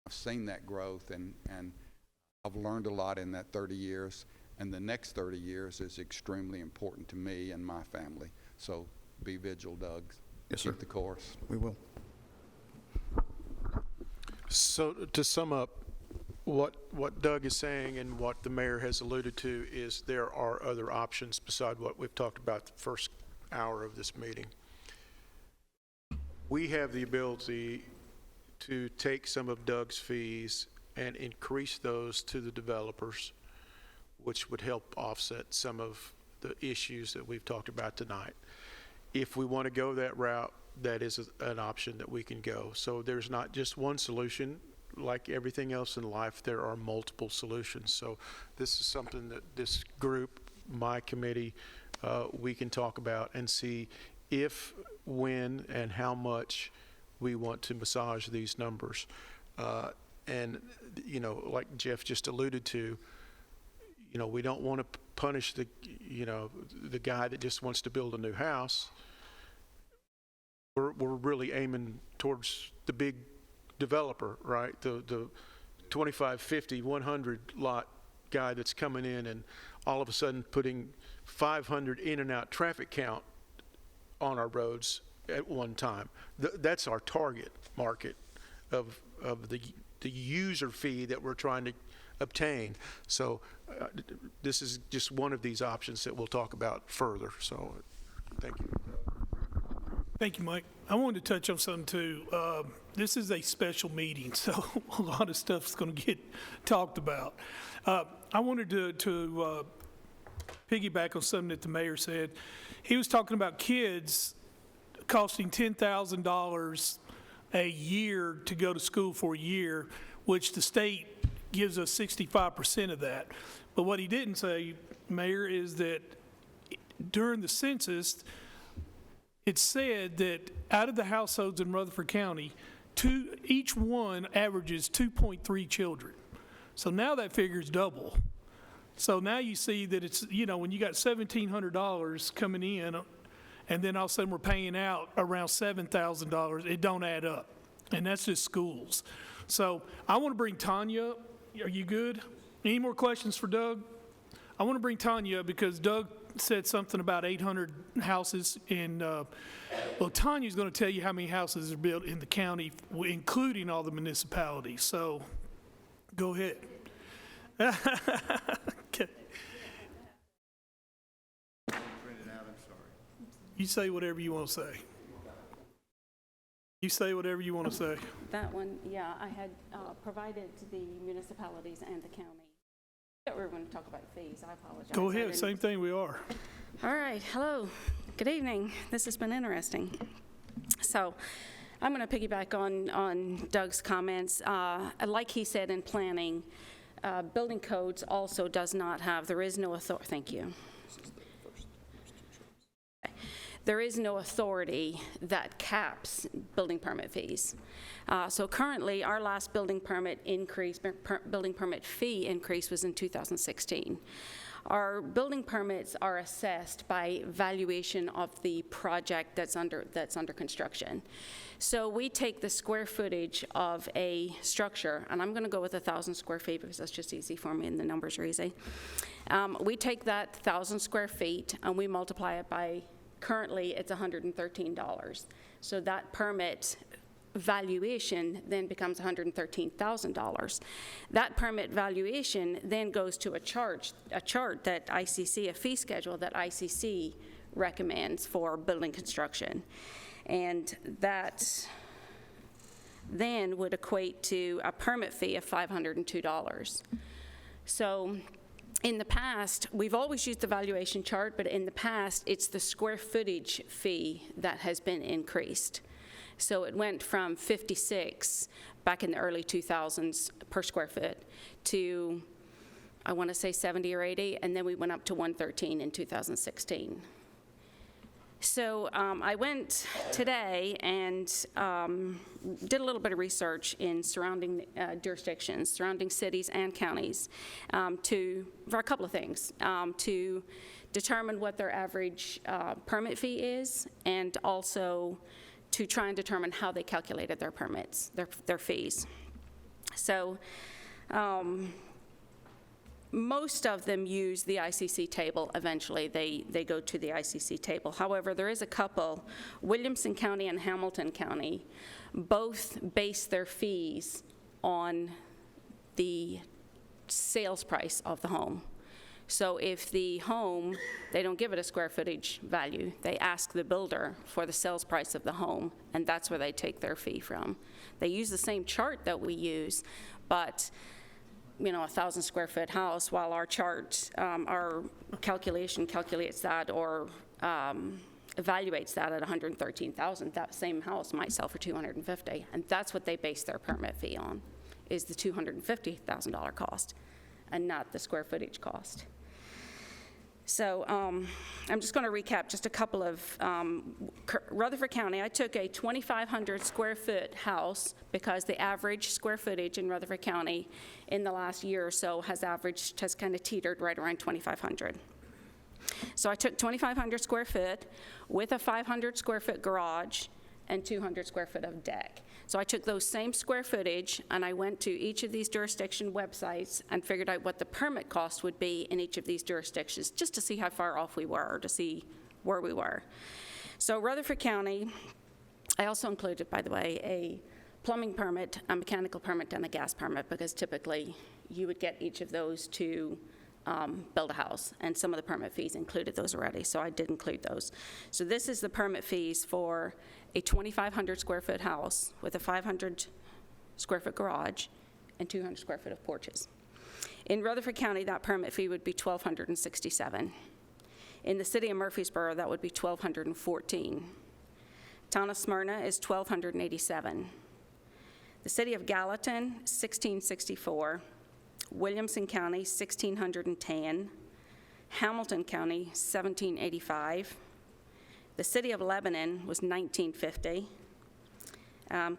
I've seen that growth, and I've learned a lot in that 30 years. And the next 30 years is extremely important to me and my family. So be vigilant, Doug. Yes, sir. Keep the course. We will. So to sum up, what Doug is saying and what the mayor has alluded to is there are other options beside what we've talked about the first hour of this meeting. We have the ability to take some of Doug's fees and increase those to the developers, which would help offset some of the issues that we've talked about tonight. If we want to go that route, that is an option that we can go. So there's not just one solution. Like everything else in life, there are multiple solutions. So this is something that this group, my committee, we can talk about and see if, when, and how much we want to massage these numbers. And, you know, like Jeff just alluded to, you know, we don't want to punish the guy that just wants to build a new house. We're really aiming towards the big developer, right? The 25, 50, 100 lot guy that's coming in and all of a sudden putting 500 in and out traffic count on our roads at one time. That's our target market of the user fee that we're trying to obtain. So this is just one of these options that we'll talk about further. So thank you. Thank you, Mike. I wanted to touch on something too. This is a special meeting, so a lot of stuff's going to get talked about. I wanted to piggyback on something that the mayor said. He was talking about kids costing $10,000 a year to go to school for a year, which the state gives us 65% of that. But what he didn't say, Mayor, is that during the census, it said that out of the households in Rutherford County, each one averages 2.3 children. So now that figure is double. So now you see that it's, you know, when you got $1,700 coming in, and then all of a sudden we're paying out around $7,000, it don't add up. And that's just schools. So I want to bring Tanya up. Are you good? Any more questions for Doug? I want to bring Tanya up because Doug said something about 800 houses in, well, Tanya's going to tell you how many houses are built in the county, including all the municipalities. So go ahead. Okay. You say whatever you want to say. You say whatever you want to say. That one, yeah, I had provided to the municipalities and the county. I thought we were going to talk about fees. I apologize. Go ahead. Same thing we are. All right. Hello. Good evening. This has been interesting. So I'm going to piggyback on Doug's comments. Like he said in planning, building codes also does not have, there is no authority, thank you. There is no authority that caps building permit fees. So currently, our last building permit increase, building permit fee increase was in 2016. Our building permits are assessed by valuation of the project that's under construction. So we take the square footage of a structure, and I'm going to go with 1,000 square feet because that's just easy for me and the numbers are easy. We take that 1,000 square feet and we multiply it by, currently it's $113. So that permit valuation then becomes $113,000. That permit valuation then goes to a chart that ICC, a fee schedule that ICC recommends for building construction. And that then would equate to a permit fee of $502. So in the past, we've always used the valuation chart, but in the past, it's the square footage fee that has been increased. So it went from 56 back in the early 2000s per square foot to, I want to say 70 or 80, and then we went up to 113 in 2016. So I went today and did a little bit of research in surrounding jurisdictions, surrounding cities and counties, for a couple of things, to determine what their average permit fee is, and also to try and determine how they calculated their permits, their fees. So most of them use the ICC table. Eventually, they go to the ICC table. However, there is a couple, Williamson County and Hamilton County, both base their fees on the sales price of the home. So if the home, they don't give it a square footage value, they ask the builder for the sales price of the home, and that's where they take their fee from. They use the same chart that we use, but a 1,000 square foot house, while our chart, our calculation calculates that or evaluates that at 113,000, that same house might sell for 250, and that's what they base their permit fee on, is the $250,000 cost, and not the square footage cost. So I'm just going to recap just a couple of, Rutherford County, I took a 2,500 square foot house because the average square footage in Rutherford County in the last year or so has kind of teetered right around 2,500. So I took 2,500 square foot with a 500 square foot garage and 200 square foot of deck. So I took those same square footage and I went to each of these jurisdiction websites and figured out what the permit cost would be in each of these jurisdictions, just to see how far off we were, or to see where we were. So Rutherford County, I also included, by the way, a plumbing permit, a mechanical permit, and a gas permit, because typically you would get each of those to build a house, and some of the permit fees included those already, so I did include those. So this is the permit fees for a 2,500 square foot house with a 500 square foot garage and 200 square foot of porches. In Rutherford County, that permit fee would be $1,267. In the city of Murfreesboro, that would be $1,214. Town of Smyrna is $1,287. The city of Gallatin, $1,664. Williamson County, $1,610. Hamilton County, $1,785. The city of Lebanon was $1,950.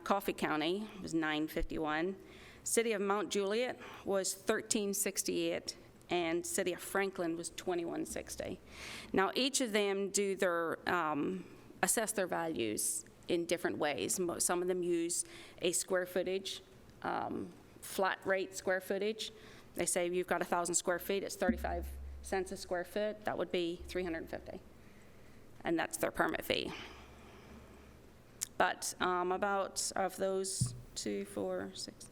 Coffee County was $951. City of Mount Juliet was $1,368, and city of Franklin was $2,160. Now, each of them do their assess their values in different ways. Some of them use a square footage, flat rate square footage. They say you've got 1,000 square feet, it's 35 cents a square foot. That would be $350, and that's their permit fee. But about of those 2, 4, 6,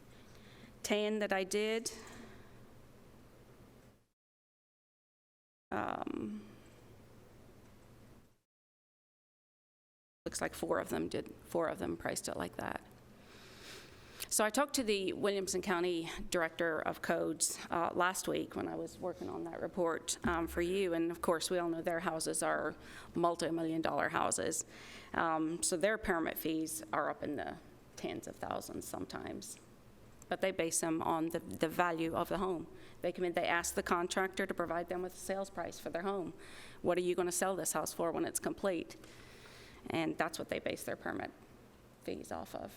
10 that I did, looks like 4 of them priced it like that. So I talked to the Williamson County Director of Codes last week when I was working on that report for you, and of course we all know their houses are multi-million-dollar houses. So their permit fees are up in the tens of thousands sometimes. but they base them on the value of the home. They come in, they ask the contractor to provide them with a sales price for their home. What are you going to sell this house for when it's complete? And that's what they base their permit fees off of.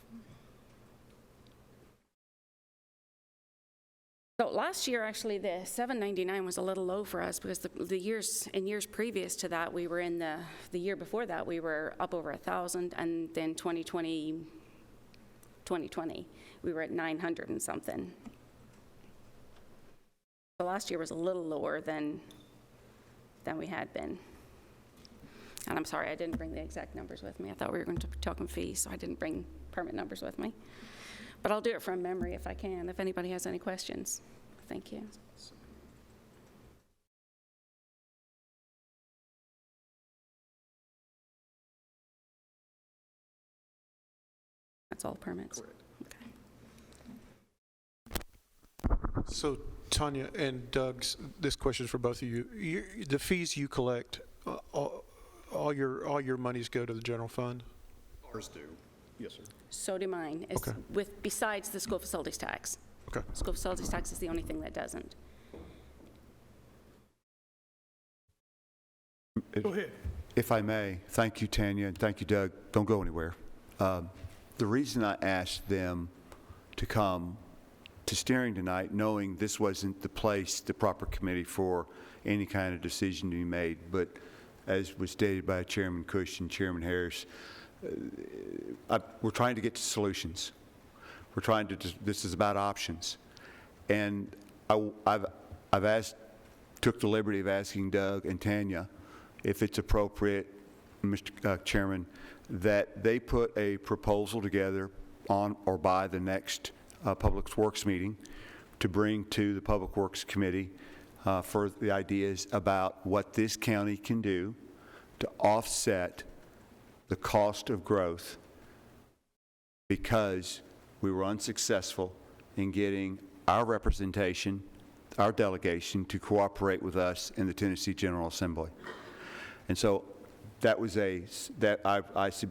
So last year, actually, the $799 was a little low for us because the years previous to that, we were in the year before that, we were up over 1,000, and then 2020, we were at 900 and something. So last year was a little lower than we had been. And I'm sorry, I didn't bring the exact numbers with me. I thought we were going to be talking fees, so I didn't bring permit numbers with me. But I'll do it from memory if I can, if anybody has any questions. Thank you. That's all permits. Okay. So Tanya and Doug, this question is for both of you. The fees you collect, all your monies go to the general fund? Ours do, yes, sir. So do mine, Okay. besides the school facilities tax. Okay. School facilities tax is the only thing that doesn't. Go ahead. If I may, thank you, Tanya, and thank you, Doug. Don't go anywhere. The reason I asked them to come to steering tonight, knowing this wasn't the place, the proper committee for any kind of decision to be made, but as was stated by Chairman Cush and Chairman Harris, we're trying to get to solutions. We're trying to, this is about options. And I've took the liberty of asking Doug and Tanya if it's appropriate, Mr. Chairman, that they put a proposal together on or by the next Public Works meeting to bring to the Public Works Committee for the ideas about what this county can do to offset the cost of growth because we were unsuccessful in getting our representation, our delegation, to cooperate with us in the Tennessee General Assembly. And so that was I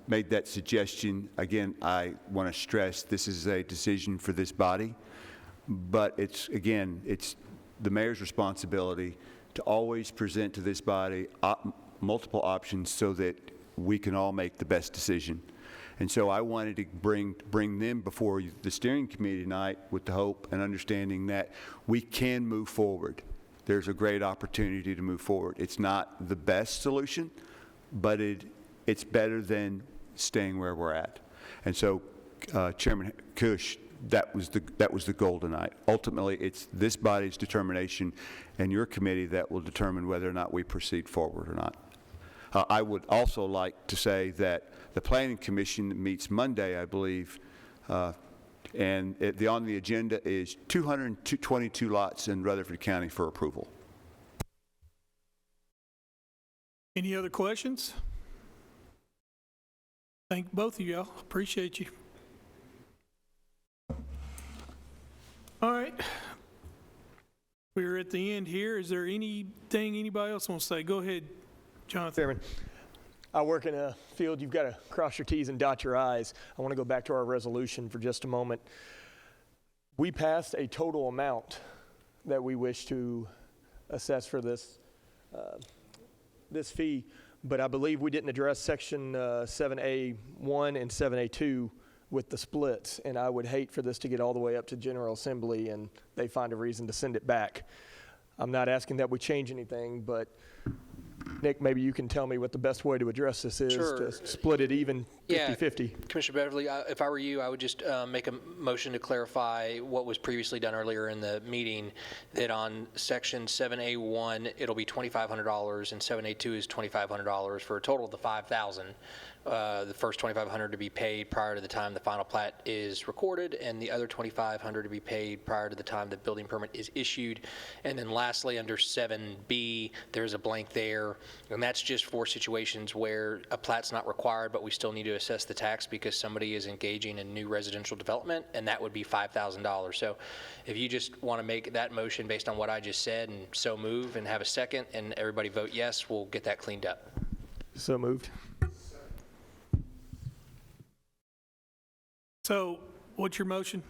made that suggestion. Again, I want to stress this is a decision for this body, but it's the mayor's responsibility to always present to this body multiple options so that we can all make the best decision. And so I wanted to bring them before the steering committee tonight with the hope and understanding that we can move forward. There's a great opportunity to move forward. It's not the best solution, but it's better than staying where we're at. And so, Chairman Cush, that was the goal tonight. Ultimately, it's this body's determination and your committee that will determine whether or not we proceed forward or not. I would also like to say that the Planning Commission meets Monday, I believe, and on the agenda is 222 lots in Rutherford County for approval. Any other questions? Thank both of y'all. Appreciate you. All right. We're at the end here. Is there anything anybody else wants to say? Go ahead, Jonathan. Chairman, I work in a field you've got to cross your T's and dot your I's. I want to go back to our resolution for just a moment. We passed a total amount that we wish to assess for this fee, but I believe we didn't address section 7A1 and 7A2 with the splits, and I would hate for this to get all the way up to General Assembly and they find a reason to send it back. I'm not asking that we change anything, but Nick, maybe you can tell me what the best way to address this is. Sure. To split it even 50-50. Commissioner Beverly, if I were you, I would just make a motion to clarify what was previously done earlier in the meeting, that on section 7A1, it'll be $2,500, and 7A2 is $2,500 for a total of the $5,000. The first $2,500 to be paid prior to the time the final plat is recorded, and the other $2,500 to be paid prior to the time the building permit is issued. And then lastly, under 7B, there's a blank there, and that's just for situations where a plat's not required, but we still need to assess the tax because somebody is engaging in new residential development, and that would be $5,000. So if you just want to make that motion based on what I just said and so move and have a second and everybody vote yes, we'll get that cleaned up. So moved. So what's your motion?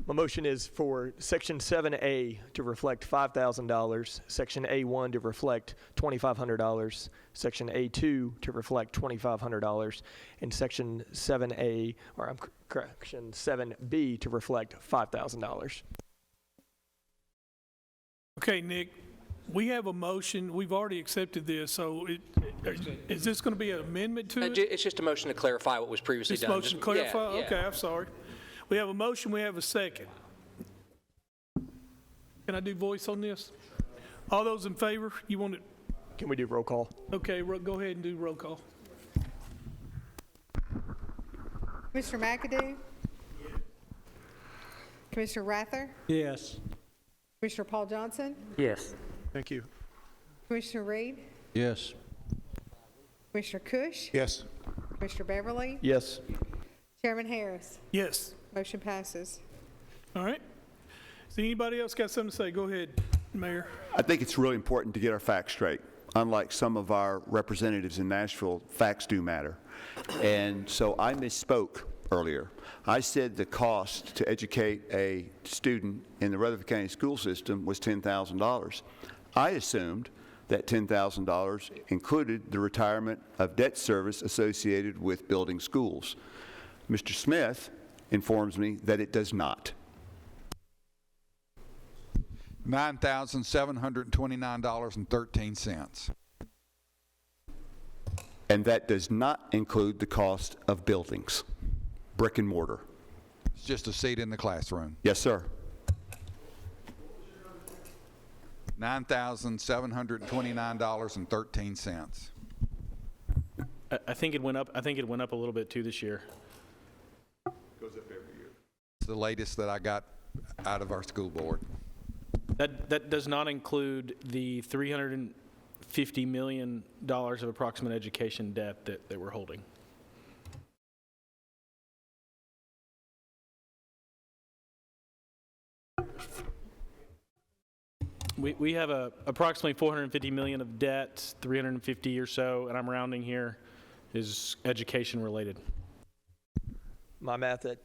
My motion is for Section 7A to reflect $5,000, Section A1 to reflect $2,500, Section A2 to reflect $2,500, and Section 7A, or correction, 7B to reflect $5,000. Okay, Nick, we have a motion, we've already accepted this, so is this going to be an amendment to it? It's just a motion to clarify what was previously This done. motion to clarify? Yeah, yeah. Okay, I'm sorry. We have a motion, we have a second. Can I do voice on this? All those in favor, you want to, Can we do roll call? okay, go ahead and do roll call. Commissioner McAdoo? Commissioner Rather? Yes. Commissioner Paul Johnson? Yes. Thank you. Commissioner Reed? Yes. Commissioner Cush? Yes. Commissioner Beverly? Yes. Chairman Harris? Yes. Motion passes. All right. Does anybody else got something to say? Go ahead, Mayor. I think it's really important to get our facts straight. Unlike some of our representatives in Nashville, facts do matter. And so I misspoke earlier. I said the cost to educate a student in the Rutherford County school system was $10,000. I assumed that $10,000 included the retirement of debt service associated with building schools. Mr. Smith informs me that it does not. $9,729.13. And that does not include the cost of buildings, brick and mortar. It's just a seat in the classroom. Yes, sir. $9,729.13. I think it went up. I think it went up a little bit too this year. Goes up every year. It's the latest that I got out of our school board. That does not include the $350 million of approximate education debt that we're holding. We have approximately $450 million of debt, 350 or so, and I'm rounding here, is education related. My math at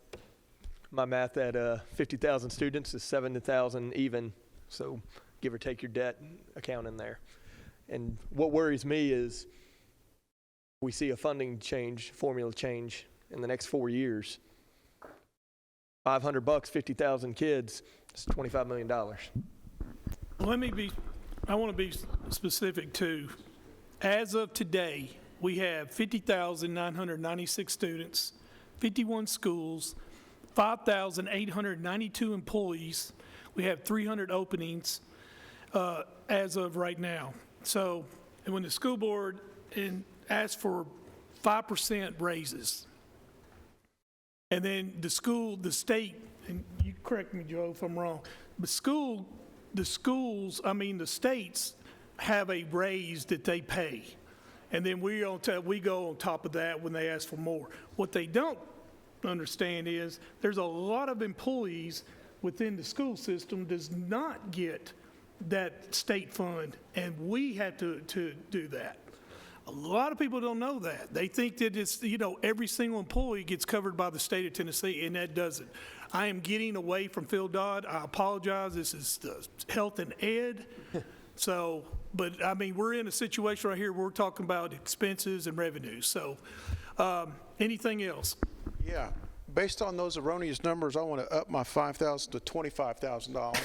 50,000 students is 7,000 even, so give or take your debt account in there. And what worries me is we see a funding change, formula change in the next 4 years. $500, 50,000 kids, it's $25 million. Well, I want to be specific too. As of today, we have 50,996 students, 51 schools, 5,892 employees. We have 300 openings as of right now. So, and when the school board asked for 5% raises, and then the state, and you correct me, Joe, if I'm wrong, the states have a raise that they pay, and then we go on top of that when they ask for more. What they don't understand is there's a lot of employees within the school system does not get that state fund, and we have to do that. A lot of people don't know that. They think that it's, every single employee gets covered by the state of Tennessee, and that doesn't. I am getting away from Phil Dodd. I apologize. This is health and ed. So, but I mean, we're in a situation right here where we're talking about expenses and revenues. So, anything else? Yeah. Based on those erroneous numbers, I want to up my $5,000 to $25,000.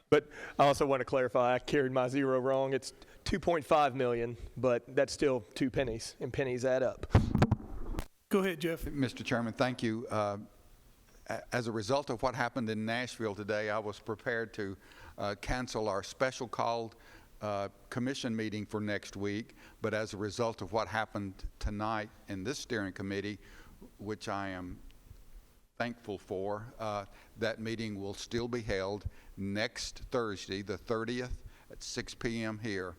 But I also want to clarify, I carried my zero wrong. It's 2.5 million, but that's still 2 pennies, and pennies add up. Go ahead, Jeff. Mr. Chairman, thank you. As a result of what happened in Nashville today, I was prepared to cancel our special called commission meeting for next week, but as a result of what happened tonight in this steering committee, which I am thankful for, that meeting will still be held next Thursday, the 30th, at 6 p.m. here.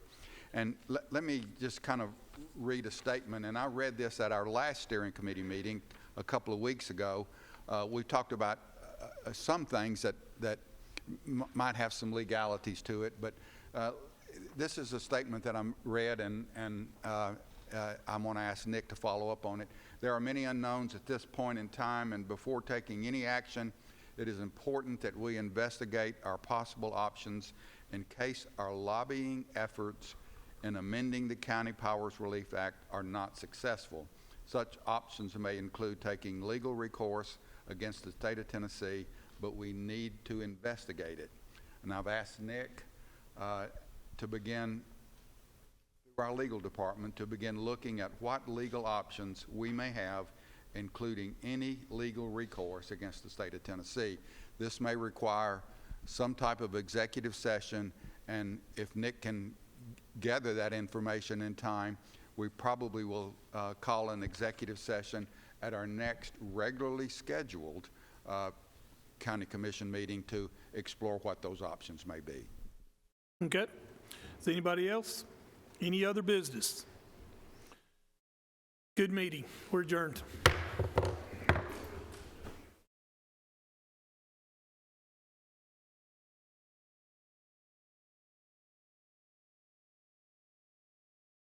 And let me just kind of read a statement, and I read this at our last steering committee meeting a couple of weeks ago. We talked about some things that might have some legalities to it, but this is a statement that I read, and I'm going to ask Nick to follow up on it. There are many unknowns at this point in time, and before taking any action, it is important that we investigate our possible options in case our lobbying efforts in amending the County Powers Relief Act are not successful. Such options may include taking legal recourse against the state of Tennessee, but we need to investigate it. And I've asked Nick to begin, through our legal department, to begin looking at what legal options we may have, including any legal recourse against the state of Tennessee. This may require some type of executive session, and if Nick can gather that information in time, we probably will call an executive session at our next regularly scheduled county commission meeting to explore what those options may be. Okay. Is anybody else? Any other business? Good meeting. We're adjourned.